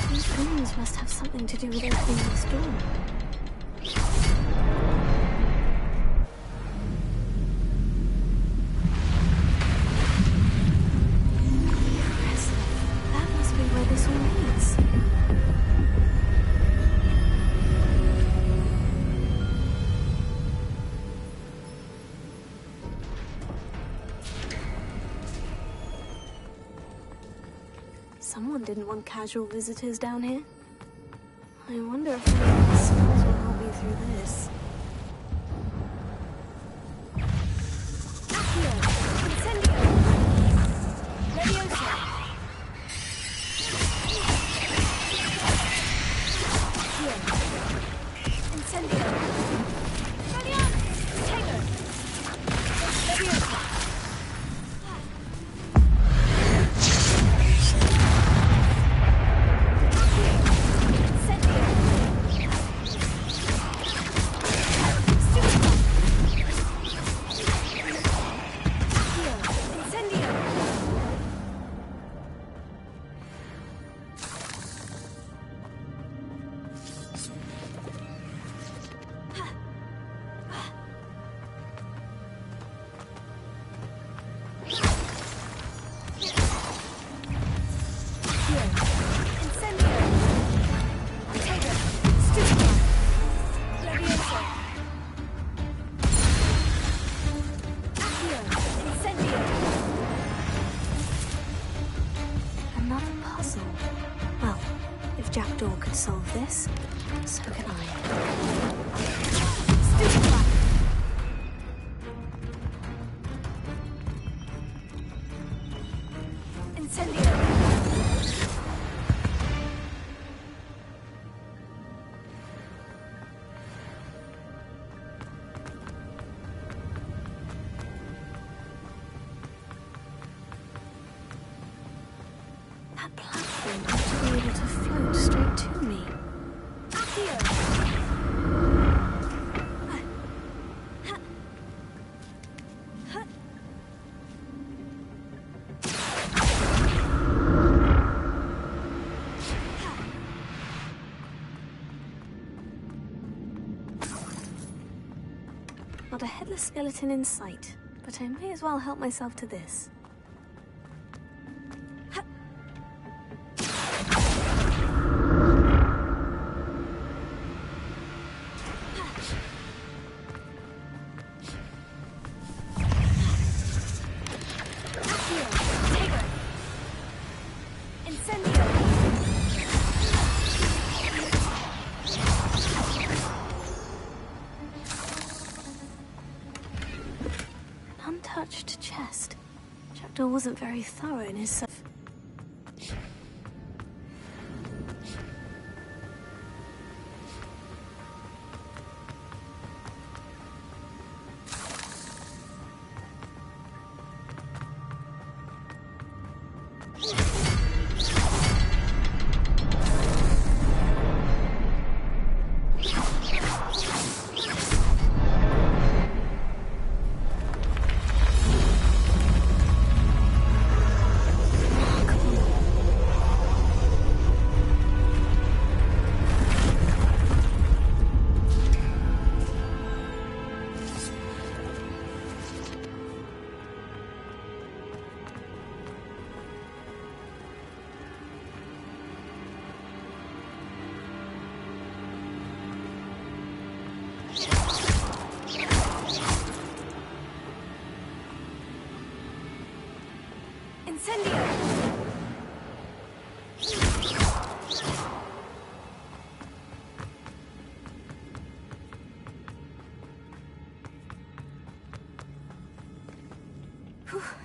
These rooms must have something to do with opening this door. That must be where this all leads. Someone didn't want casual visitors down here. I wonder if any of the spells will help me through this. Jackdaw could solve this, so can I. That platform ought to be able to float straight to me. Not a headless skeleton in sight, but I may as well help myself to this. Untouched chest. Jackdaw wasn't very thorough in his search.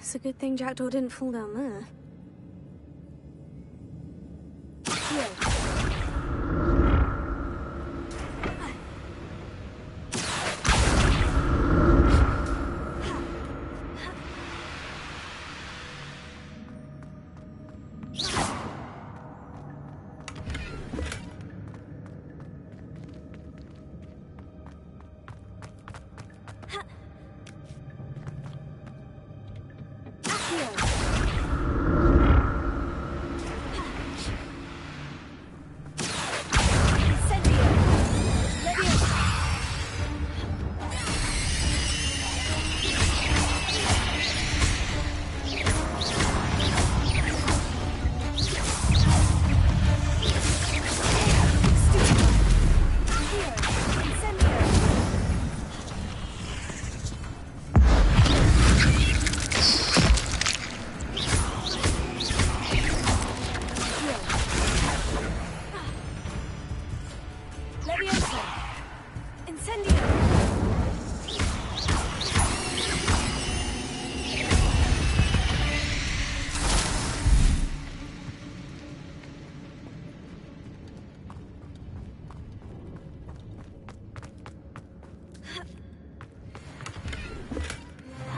It's a good thing Jackdaw didn't fall down there.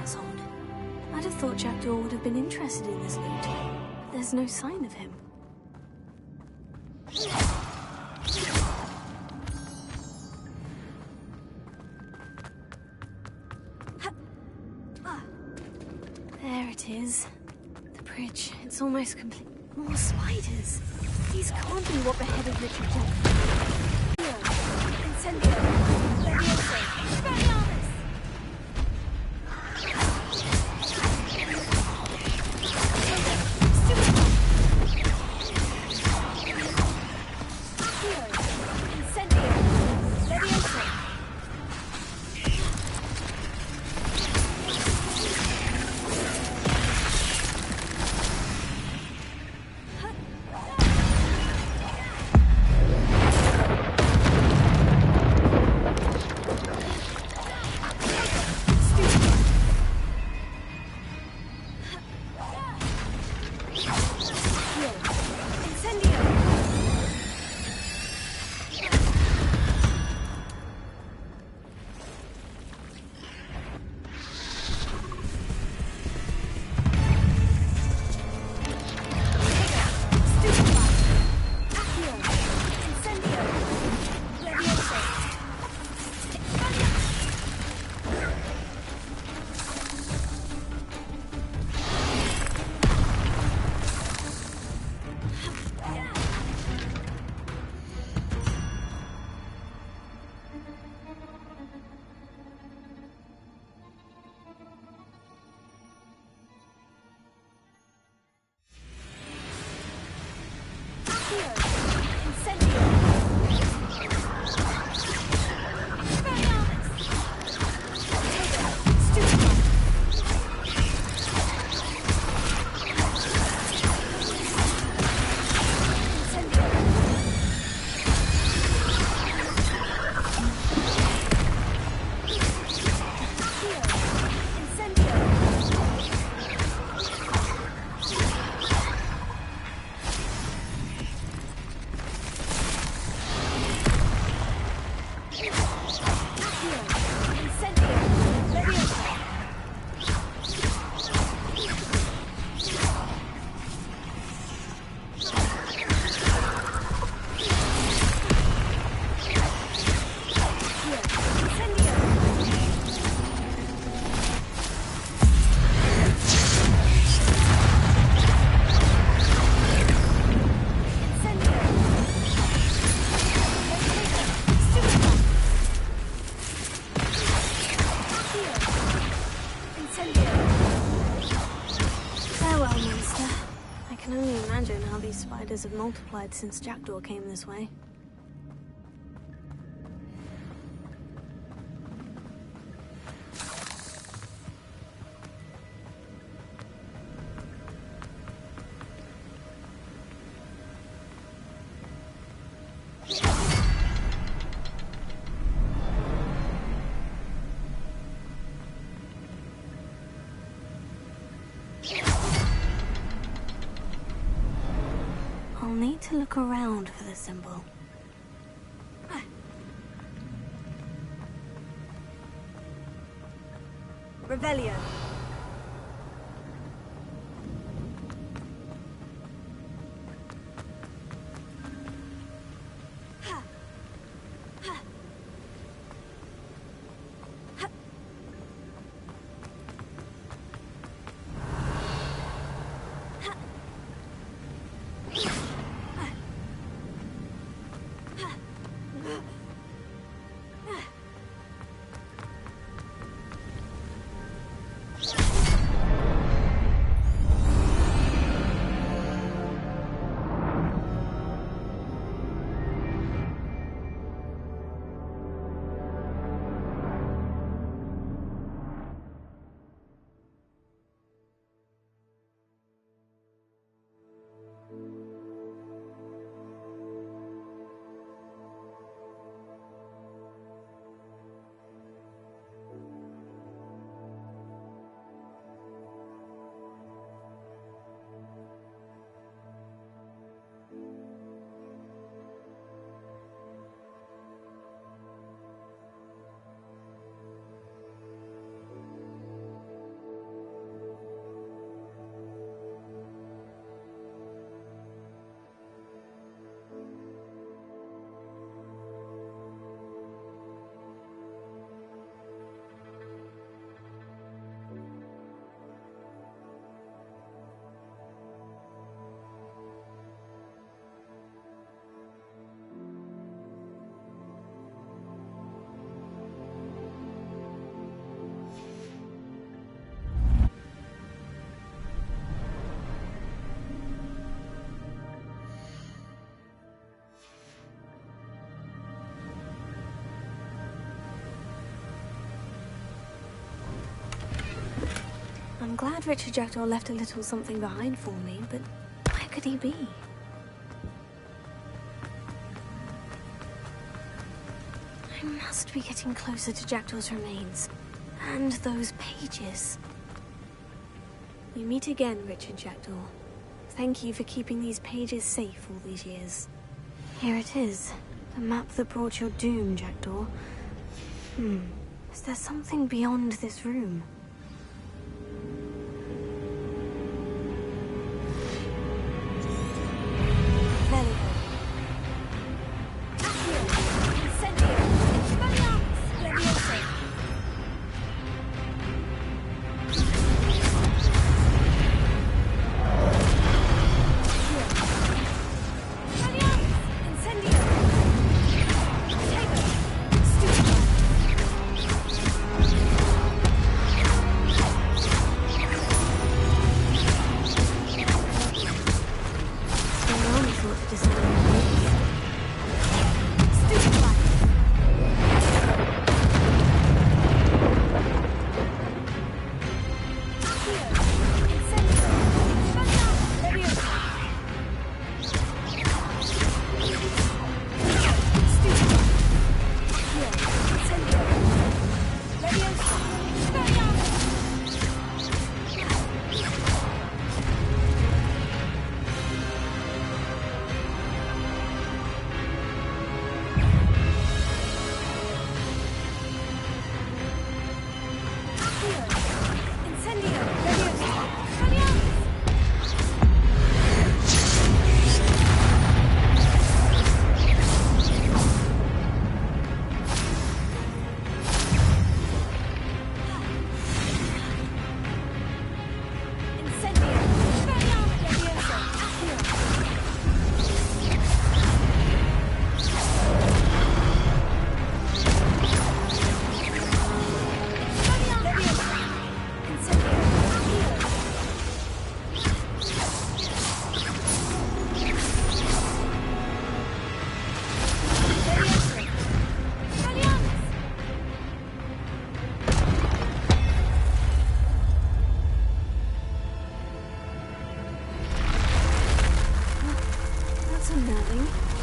That's odd. I'd have thought Jackdaw would have been interested in this loot. But there's no sign of him. There it is. The bridge. It's almost complete. More spiders. These can't be what beheaded Richard Jackson. Incendio. Levioso. Expelliarmus! Spiders have multiplied since Jackdaw came this way. I'll need to look around for the symbol. Revelio. I'm glad Richard Jackdaw left a little something behind for me, but where could he be? I must be getting closer to Jackdaw's remains. And those pages. We meet again, Richard Jackdaw. Thank you for keeping these pages safe all these years. Here it is. The map that brought your doom, Jackdaw. Is there something beyond this room?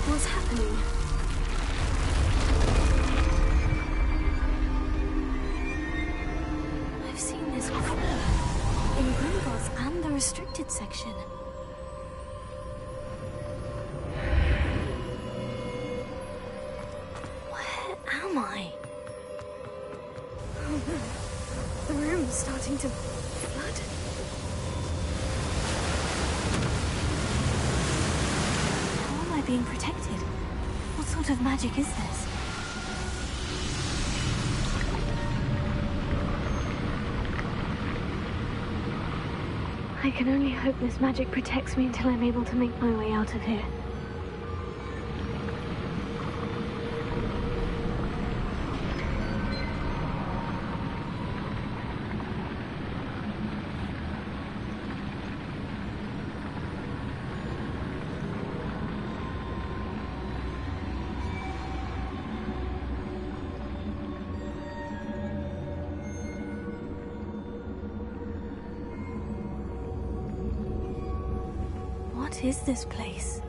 What's happening? I've seen this before. In Gringotts and the restricted section. Where am I? Oh no. The room's starting to flood. How am I being protected? What sort of magic is this? I can only hope this magic protects me until I'm able to make my way out of here. What is this place?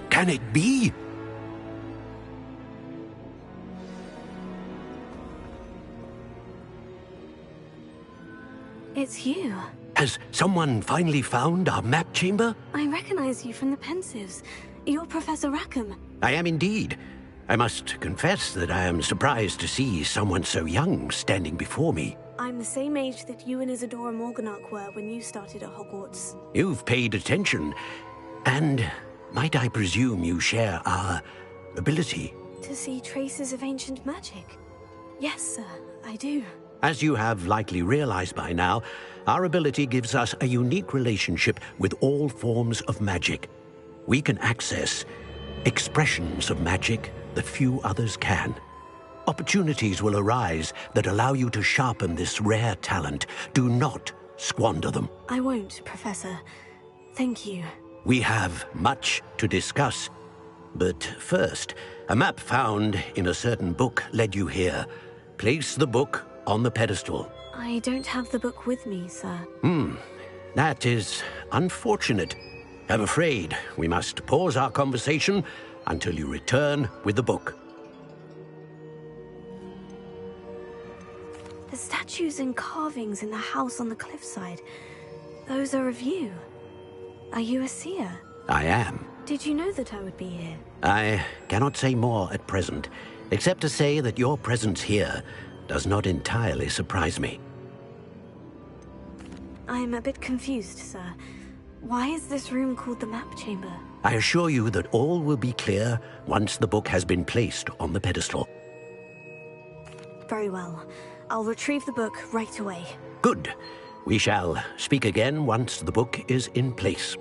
Can it be? It's you. Has someone finally found our map chamber? I recognize you from the Pensives. You're Professor Rackham. I am indeed. I must confess that I am surprised to see someone so young standing before me. I'm the same age that you and Isadora Morganach were when you started at Hogwarts. You've paid attention, and might I presume you share our ability? To see traces of ancient magic? Yes, sir, I do. As you have likely realized by now, our ability gives us a unique relationship with all forms of magic. We can access expressions of magic that few others can. Opportunities will arise that allow you to sharpen this rare talent. Do not squander them. I won't, Professor. Thank you. We have much to discuss. But first, a map found in a certain book led you here. Place the book on the pedestal. I don't have the book with me, sir. That is unfortunate. I'm afraid we must pause our conversation until you return with the book. The statues and carvings in the house on the cliffside, those are of you. Are you a seer? I am. Did you know that I would be here? I cannot say more at present, except to say that your presence here does not entirely surprise me. I'm a bit confused, sir. Why is this room called the map chamber? I assure you that all will be clear once the book has been placed on the pedestal. Very well. I'll retrieve the book right away. Good. We shall speak again once the book is in place.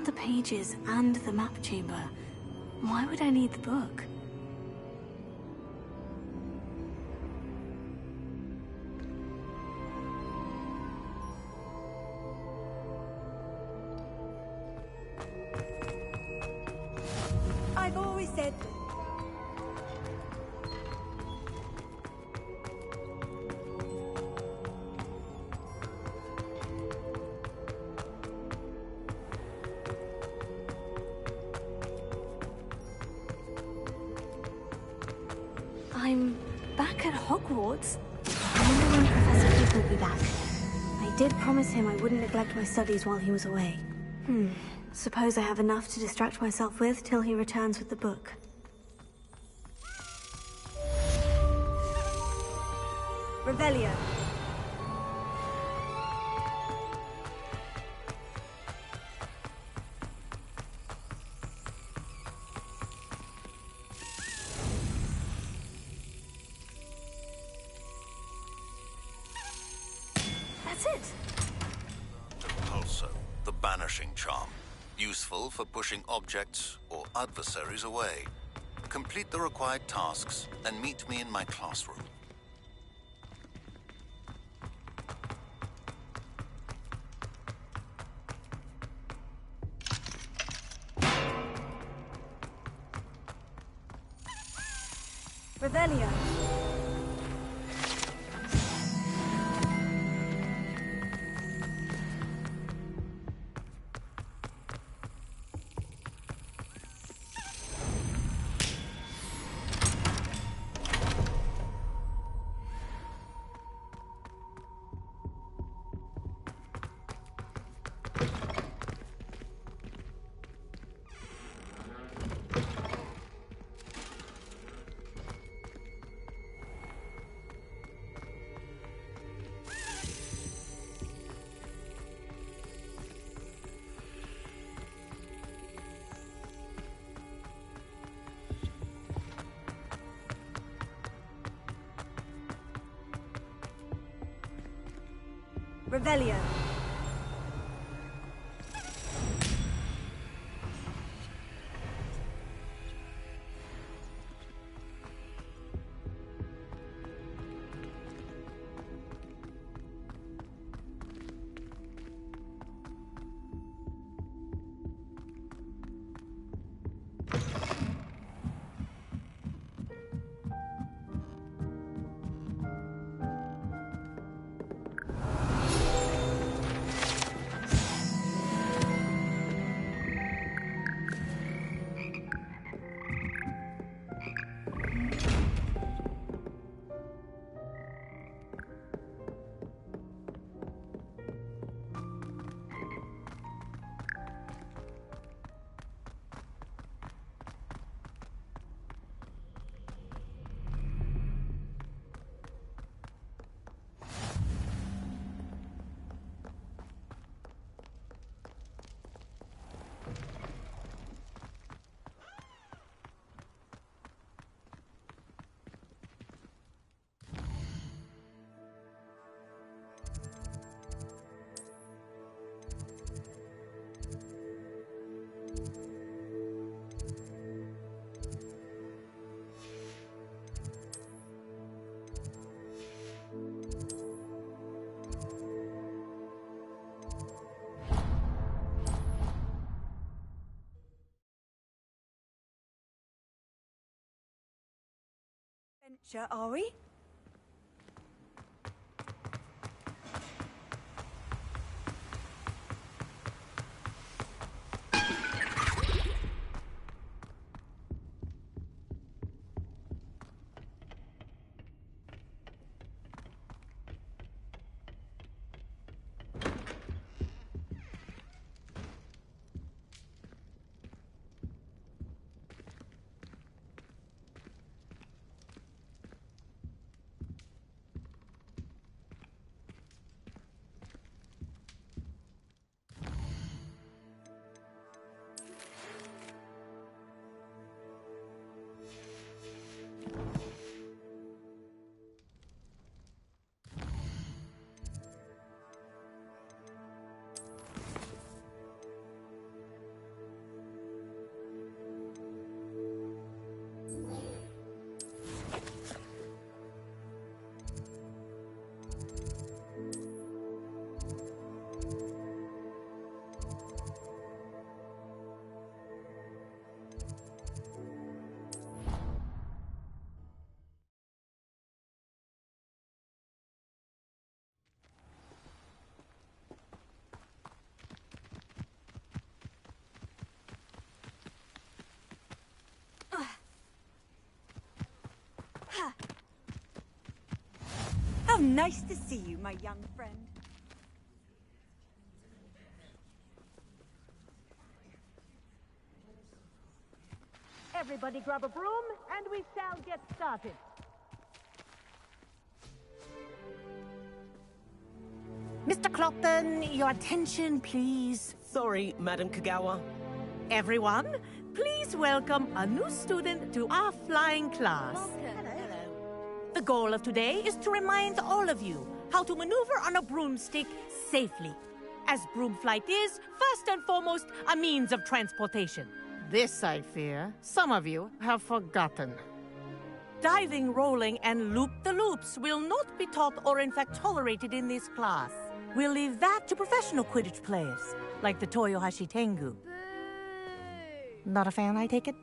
found the pages and the map chamber. Why would I need the book? I've always said... I'm back at Hogwarts. I wonder when Professor Fig will be back. I did promise him I wouldn't neglect my studies while he was away. Suppose I have enough to distract myself with till he returns with the book. Revelio. That's it. Also, the banishing charm. Useful for pushing objects or adversaries away. Complete the required tasks and meet me in my classroom. Revelio. Revelio. Adventure, are we? Nice to see you, my young friend. Everybody grab a broom, and we shall get started. Mr. Clopton, your attention, please. Sorry, Madam Kagawa. Everyone, please welcome a new student to our flying class. The goal of today is to remind all of you how to maneuver on a broomstick safely, as broom flight is, first and foremost, a means of transportation. This, I fear, some of you have forgotten. Diving, rolling, and loop-the-loops will not be taught or in fact tolerated in this class. We'll leave that to professional Quidditch players, like the Toyohashi Tengu. Not a fan, I take it?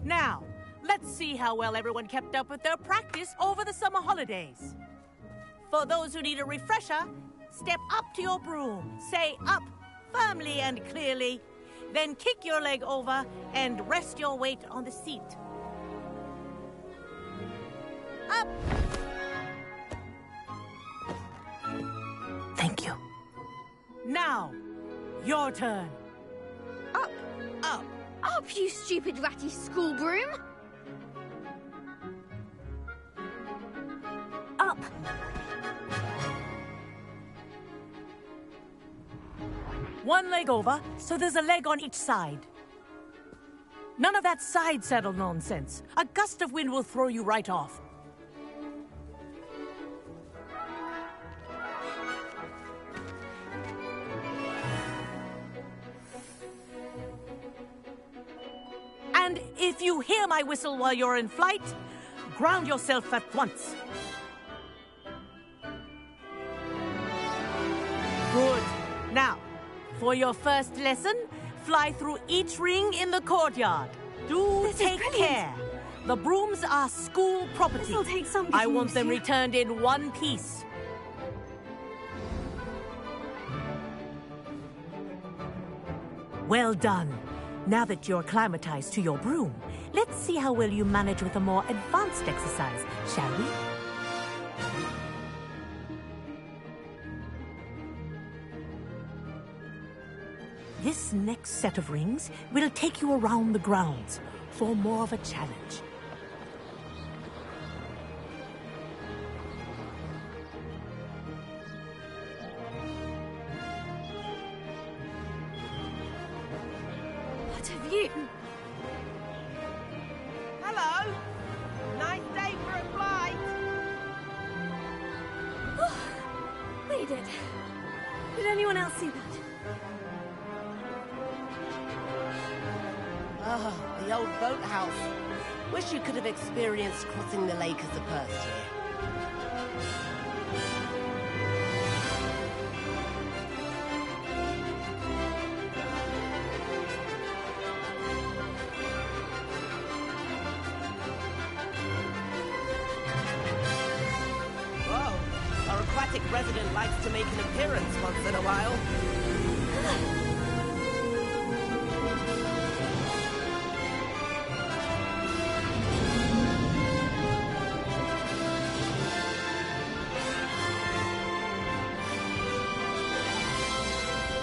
Now, let's see how well everyone kept up with their practice over the summer holidays. For those who need a refresher, step up to your broom, say up firmly and clearly, then kick your leg over and rest your weight on the seat. Up! Thank you. Now, your turn. Up, up, up, you stupid ratty school broom! Up! One leg over, so there's a leg on each side. None of that side saddle nonsense. A gust of wind will throw you right off. And if you hear my whistle while you're in flight, ground yourself at once. Good. Now, for your first lesson, fly through each ring in the courtyard. Do take care. The brooms are school property. This'll take some I getting want used them to. returned in one piece. Well done. Now that you're acclimatized to your broom, let's see how well you manage with a more advanced exercise, shall we? This next set of rings will take you around the grounds for more of a challenge. What a view! Hello! Nice day for a flight! Oh, we did. Did anyone else see that? Ah, the old boathouse. Wish you could have experienced crossing the lake as a first year. Whoa, our aquatic resident likes to make an appearance once in a while.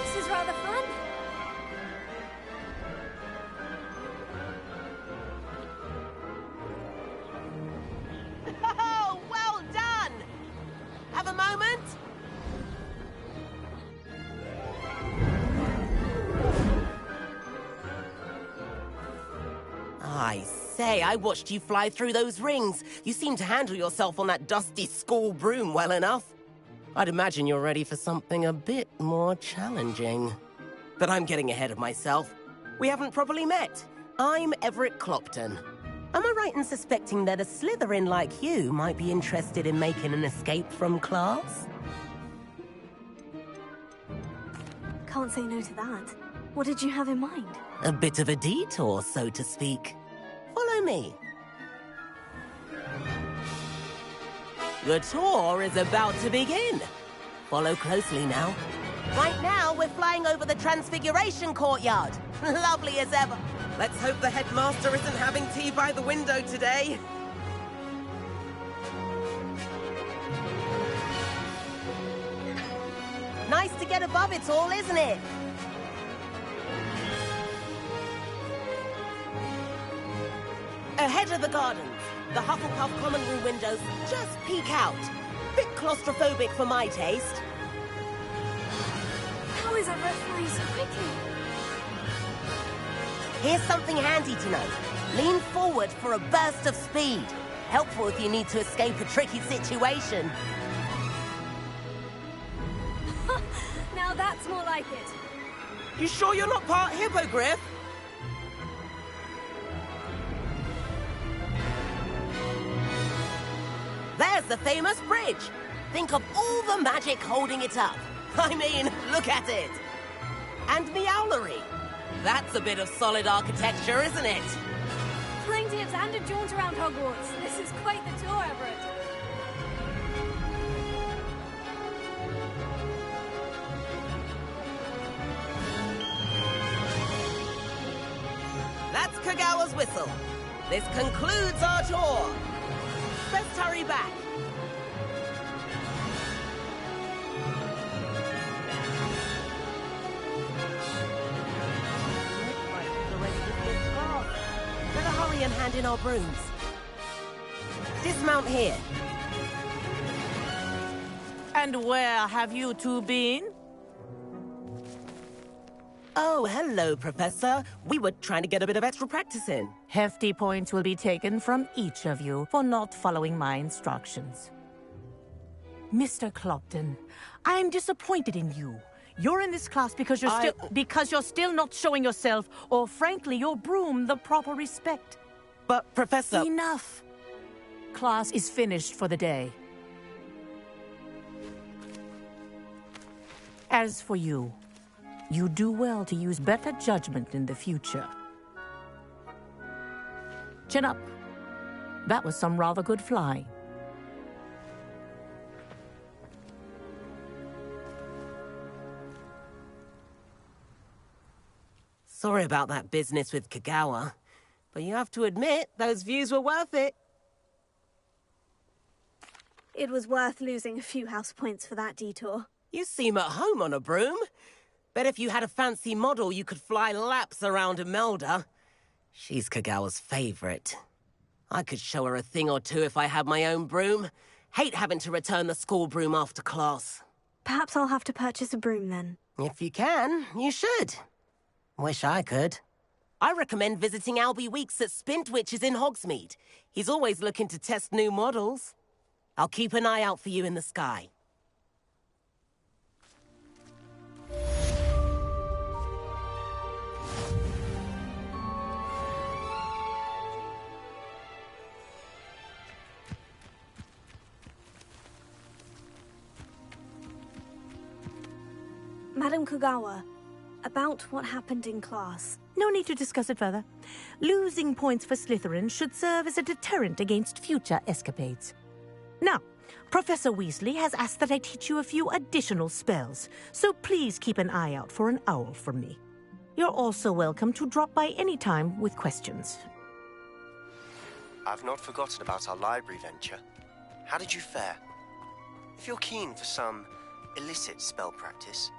This is rather fun. Oh, well done! Have a moment? I say, I watched you fly through those rings. You seem to handle yourself on that dusty school broom well enough. I'd imagine you're ready for something a bit more challenging. But I'm getting ahead of myself. We haven't properly met. I'm Everett Clopton. Am I right in suspecting that a Slytherin like you might be interested in making an escape from class? Can't say no to that. What did you have in mind? A bit of a detour, so to speak. Follow me. The tour is about to begin. Follow closely now. Right now, we're flying over the Transfiguration Courtyard. Lovely as ever. Let's hope the headmaster isn't having tea by the window today. Nice to get above it all, isn't it? Ahead of the gardens, the Hufflepuff common room windows just peek out. Bit claustrophobic for my taste. How is everyone flying so quickly? Here's something handy to know. Lean forward for a burst of speed. Helpful if you need to escape a tricky situation. Now that's more like it. You sure you're not part hippogriff? There's the famous bridge. Think of all the magic holding it up. I mean, look at it. And Meowlery. That's a bit of solid architecture, isn't it? Flying tips and a jaunt around Hogwarts. This is quite the tour, Everett. That's Kagawa's whistle. This concludes our tour. Best hurry back. Better hurry and hand in our brooms. Dismount here. And where have you two been? Oh, hello, Professor. We were trying to get a bit of extra practice in. Hefty points will be taken from each of you for not following my instructions. Mr. Clopton, I'm disappointed in you. You're in this class because you're still not showing yourself, or frankly, your broom the proper respect. But, Professor... Enough. Class is finished for the day. As for you, you do well to use better judgment in the future. Chin up. That was some rather good flying. Sorry about that business with Kagawa, but you have to admit, those views were worth it. It was worth losing a few house points for that detour. You seem at home on a broom. Bet if you had a fancy model, you could fly laps around Imelda. She's Kagawa's favorite. I could show her a thing or two if I had my own broom. Hate having to return the school broom after class. Perhaps I'll have to purchase a broom then. If you can, you should. Wish I could. I recommend visiting Albie Weeks at Spintwitches in Hogsmeade. He's always looking to test new models. I'll keep an eye out for you in the sky. Madam Kagawa, about what happened in class. No need to discuss it further. Losing points for Slytherin should serve as a deterrent against future escapades. Now, Professor Weasley has asked that I teach you a few additional spells, so please keep an eye out for an owl from me. You're also welcome to drop by any time with questions. I've not forgotten about our library venture. How did you fare? If you're keen for some illicit spell practice,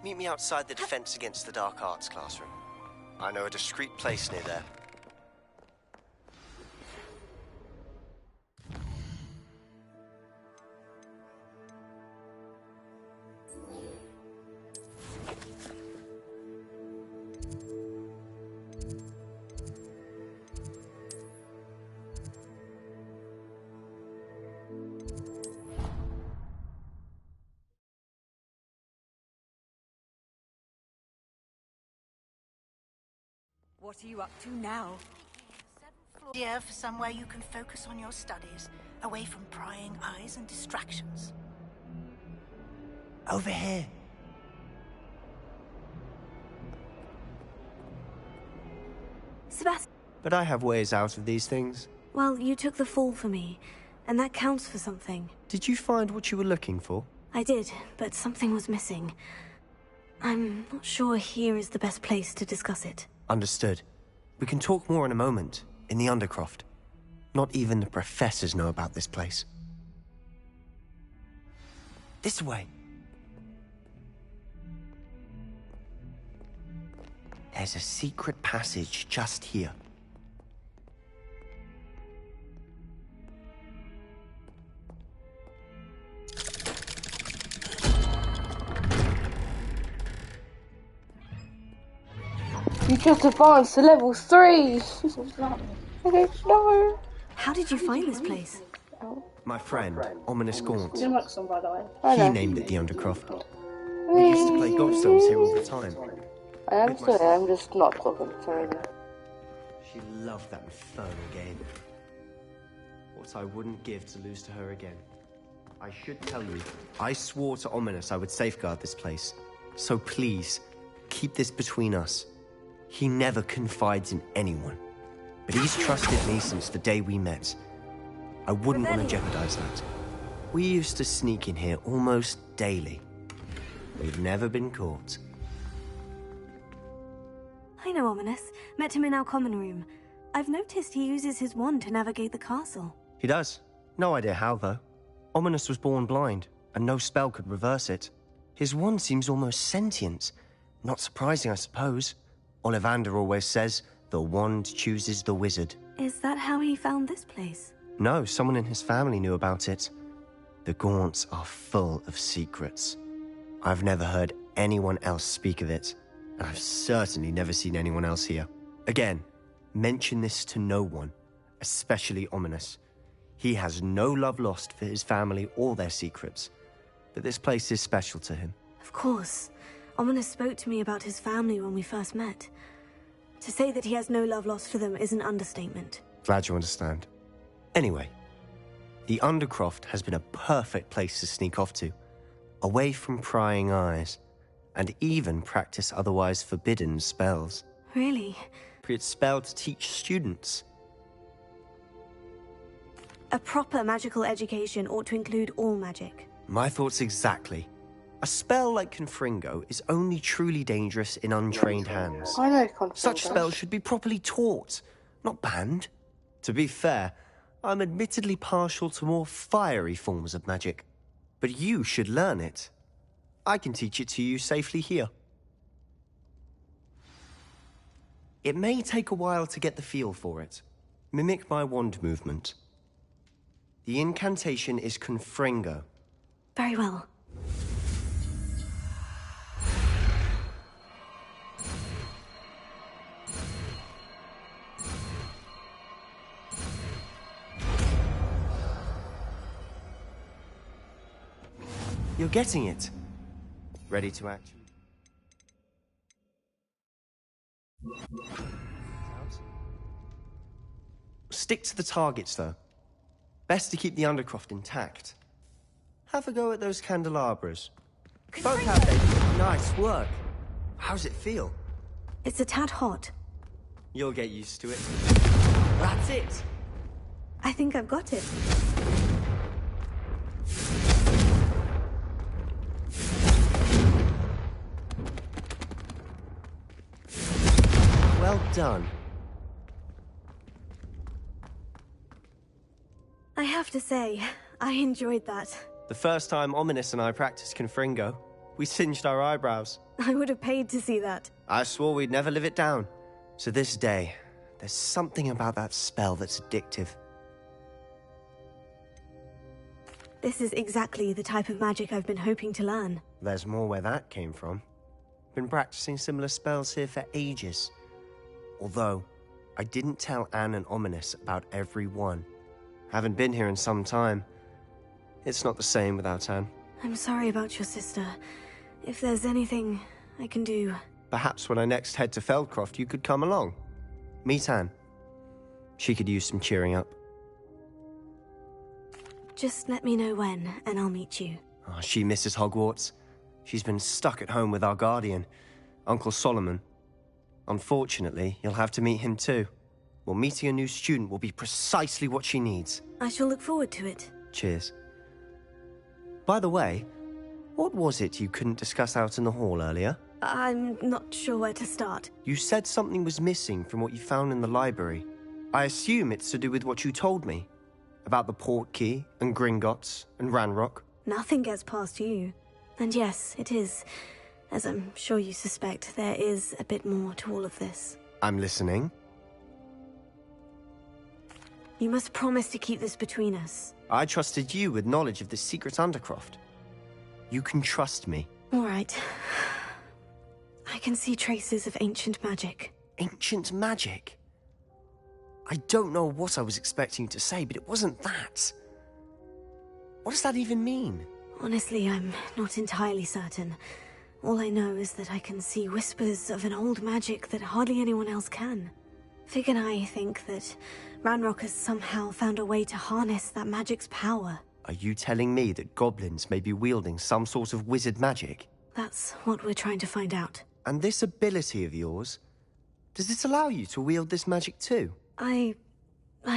meet me outside the Defense Against the Dark Arts classroom. I know a discreet place near there. What are you up to now? Idea for somewhere you can focus on your studies, away from prying eyes and distractions. Over here. Sebastian. But I have ways out of these things. Well, you took the fall for me, and that counts for something. Did you find what you were looking for? I did, but something was missing. I'm not sure here is the best place to discuss it. Understood. We can talk more in a moment, in the Undercroft. Not even the professors know about this place. This way. There's a secret passage just here. You just advanced to level 3! No! How did you find this place? My friend, Ominous Gaunt. You like some, by the way. He named it the Undercroft. We used to play gobstones here all the time. I am still here, I'm just not talking to her. She loved that infernal game. What I wouldn't give to lose to her again. I should tell you, I swore to Ominous I would safeguard this place. So please, keep this between us. He never confides in anyone. But he's trusted me since the day we met. I wouldn't want to jeopardize that. We used to sneak in here almost daily. We've never been caught. I know Ominous. Met him in our common room. I've noticed he uses his wand to navigate the castle. He does. No idea how, though. Ominous was born blind, and no spell could reverse it. His wand seems almost sentient. Not surprising, I suppose. Ollivander always says, the wand chooses the wizard. Is that how he found this place? No, someone in his family knew about it. The Gaunts are full of secrets. I've never heard anyone else speak of it, and I've certainly never seen anyone else here. Again, mention this to no one, especially Ominous. He has no love lost for his family or their secrets, but this place is special to him. Of course. Ominous spoke to me about his family when we first met. To say that he has no love lost for them is an understatement. Glad you understand. Anyway, the Undercroft has been a perfect place to sneak off to, away from prying eyes, and even practice otherwise forbidden spells. Really? It's spell to teach students. A proper magical education ought to include all magic. My thoughts exactly. A spell like Confringo is only truly dangerous in untrained hands. I know Confringo. Such spells should be properly taught, not banned. To be fair, I'm admittedly partial to more fiery forms of magic. But you should learn it. I can teach it to you safely here. It may take a while to get the feel for it. Mimic my wand movement. The incantation is Confringo. Very well. You're getting it. Ready to act? Stick to the targets, though. Best to keep the Undercroft intact. Have a go at those candelabras. Both have they? Nice work. How's it feel? It's a tad hot. You'll get used to it. That's it. I think I've got it. Well done. I have to say, I enjoyed that. The first time Ominous and I practiced Confringo, we singed our eyebrows. I would have paid to see that. I swore we'd never live it down. To this day, there's something about that spell that's addictive. This is exactly the type of magic I've been hoping to learn. There's more where that came from. Been practicing similar spells here for ages. Although, I didn't tell Anne and Ominous about every one. Haven't been here in some time. It's not the same without Anne. I'm sorry about your sister. If there's anything I can do... Perhaps when I next head to Feldcroft, you could come along. Meet Anne. She could use some cheering up. Just let me know when, and I'll meet you. Oh, she misses Hogwarts. She's been stuck at home with our guardian, Uncle Solomon. Unfortunately, you'll have to meet him too. Well, meeting a new student will be precisely what she needs. I shall look forward to it. Cheers. By the way, what was it you couldn't discuss out in the hall earlier? I'm not sure where to start. You said something was missing from what you found in the library. I assume it's to do with what you told me. About the Portkey, and Gringotts, and Ranrock. Nothing gets past you. And yes, it is. As I'm sure you suspect, there is a bit more to all of this. I'm listening. You must promise to keep this between us. I trusted you with knowledge of the secret Undercroft. You can trust me. All right. I can see traces of ancient magic. Ancient magic? I don't know what I was expecting you to say, but it wasn't that. What does that even mean? Honestly, I'm not entirely certain. All I know is that I can see whispers of an old magic that hardly anyone else can. Fig and I think that Ranrock has somehow found a way to harness that magic's power. Are you telling me that goblins may be wielding some sort of wizard magic? That's what we're trying to find out. And this ability of yours, does it allow you to wield this magic too? I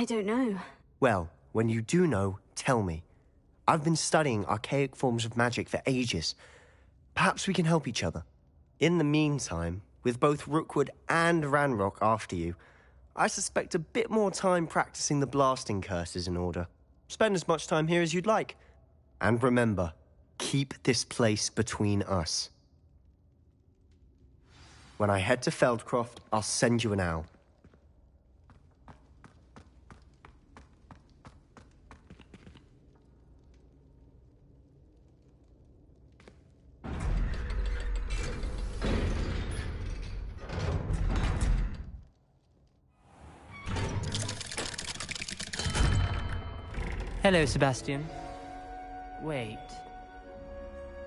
don't know. Well, when you do know, tell me. I've been studying archaic forms of magic for ages. Perhaps we can help each other. In the meantime, with both Rookwood and Ranrock after you, I suspect a bit more time practicing the blasting curse is in order. Spend as much time here as you'd like. And remember, keep this place between us. When I head to Feldcroft, I'll send you an owl. Hello, Sebastian. Wait.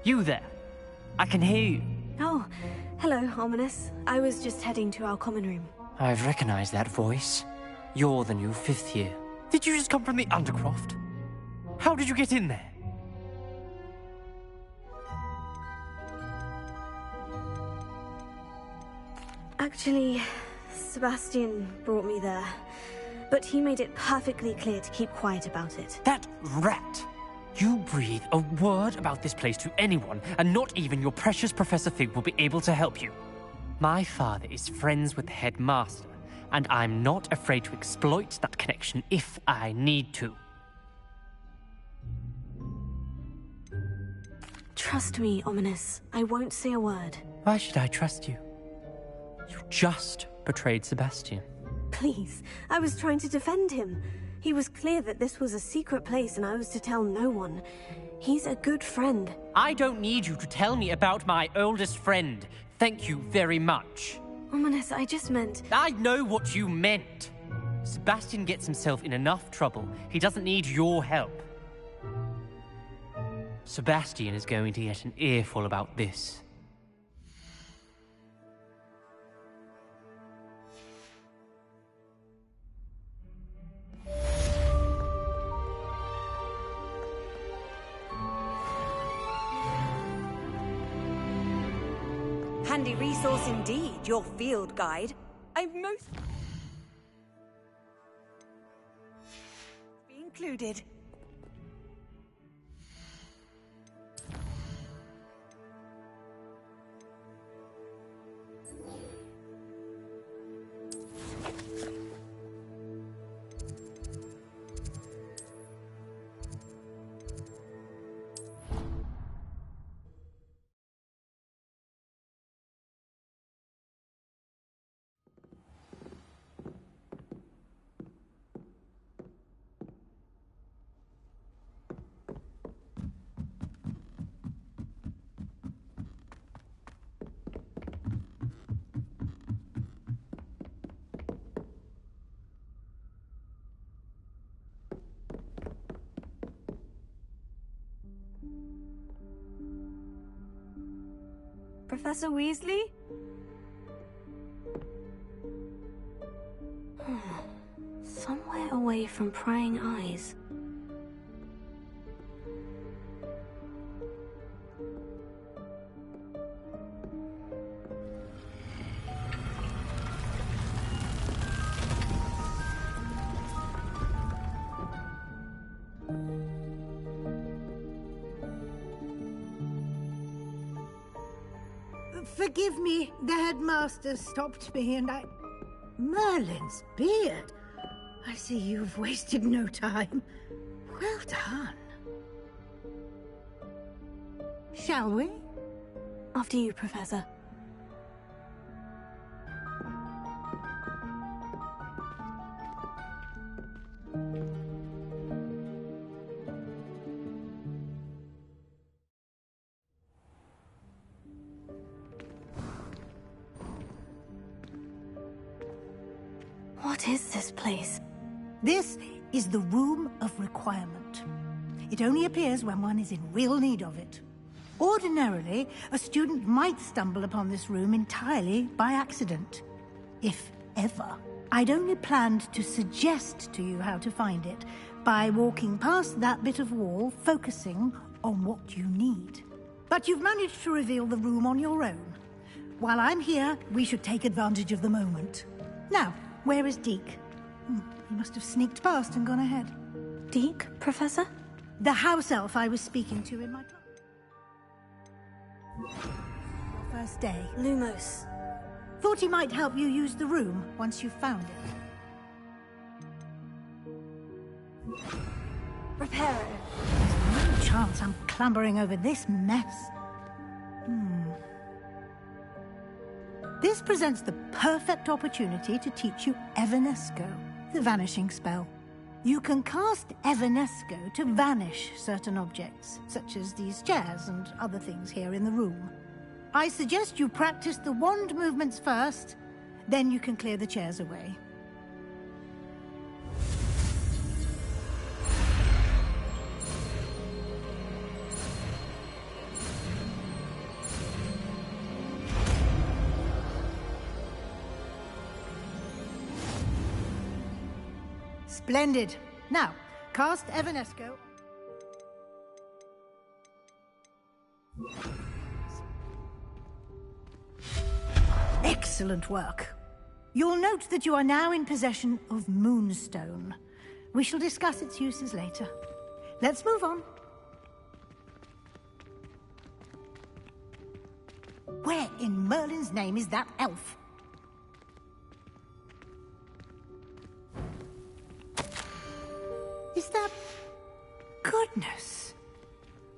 You there? I can hear you. Oh, hello, Ominous. I was just heading to our common room. I've recognized that voice. You're the new fifth year. Did you just come from the Undercroft? How did you get in there? Actually, Sebastian brought me there. But he made it perfectly clear to keep quiet about it. That rat! You breathe a word about this place to anyone, and not even your precious Professor Fig will be able to help you. My father is friends with the headmaster, and I'm not afraid to exploit that connection if I need to. Trust me, Ominous. I won't say a word. Why should I trust you? You just betrayed Sebastian. Please, I was trying to defend him. He was clear that this was a secret place and I was to tell no one. He's a good friend. I don't need you to tell me about my oldest friend. Thank you very much. Ominous, I just meant... I know what you meant. Sebastian gets himself in enough trouble. He doesn't need your help. Sebastian is going to get an earful about this. Handy resource indeed, your field guide. I'm most... be included. Professor Weasley? Somewhere away from prying eyes. Forgive me, the headmaster stopped me and I... Merlin's beard. I see you've wasted no time. Well done. Shall we? After you, Professor. What is this place? This is the Room of Requirement. It only appears when one is in real need of it. Ordinarily, a student might stumble upon this room entirely by accident. If ever. I'd only planned to suggest to you how to find it by walking past that bit of wall, focusing on what you need. But you've managed to reveal the room on your own. While I'm here, we should take advantage of the moment. Now, where is Deke? He must have sneaked past and gone ahead. Deke, Professor? The house elf I was speaking to in my class. Your first day. Lumos. Thought he might help you use the room once you've found it. Reparo. There's no chance I'm clambering over this mess. This presents the perfect opportunity to teach you Evanesco, the vanishing spell. You can cast Evanesco to vanish certain objects, such as these chairs and other things here in the room. I suggest you practice the wand movements first, then you can clear the chairs away. Splendid. Now, cast Evanesco. Excellent work. You'll note that you are now in possession of Moonstone. We shall discuss its uses later. Let's move on. Where in Merlin's name is that elf? Is that... Goodness.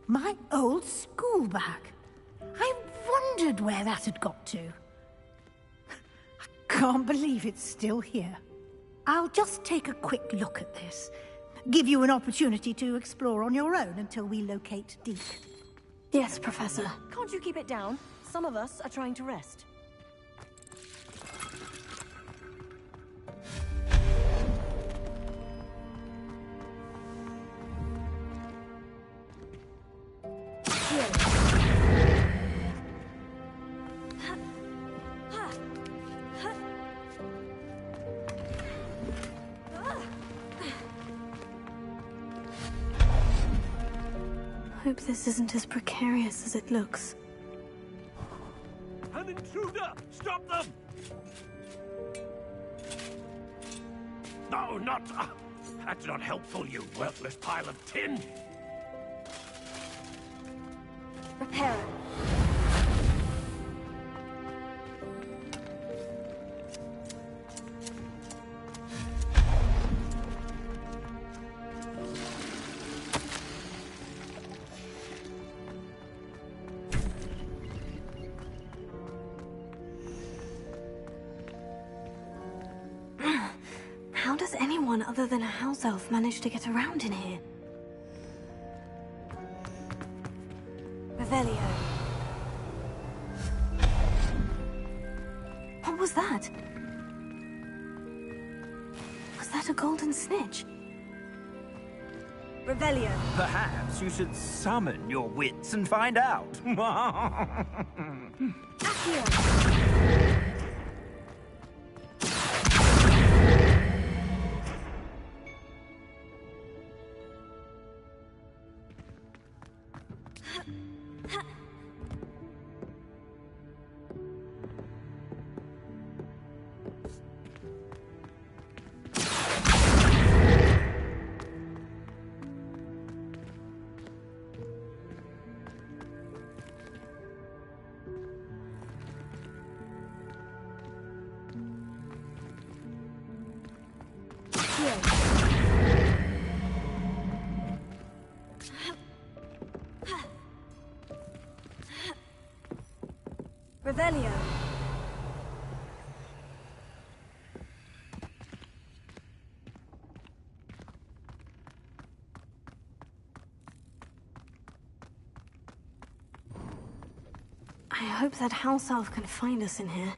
My old school bag. I wondered where that had got to. I can't believe it's still here. I'll just take a quick look at this. Give you an opportunity to explore on your own until we locate Deke. Yes, Professor. Can't you keep it down? Some of us are trying to rest. Hope this isn't as precarious as it looks. An intruder! Stop them! No, not... that's not helpful, you worthless pile of tin! Reparo. How does anyone other than a house elf manage to get around in here? Revelio. What was that? Was that a golden snitch? Revelio. Perhaps you should summon your wits and find out. Revelio. I hope that house elf can find us in here.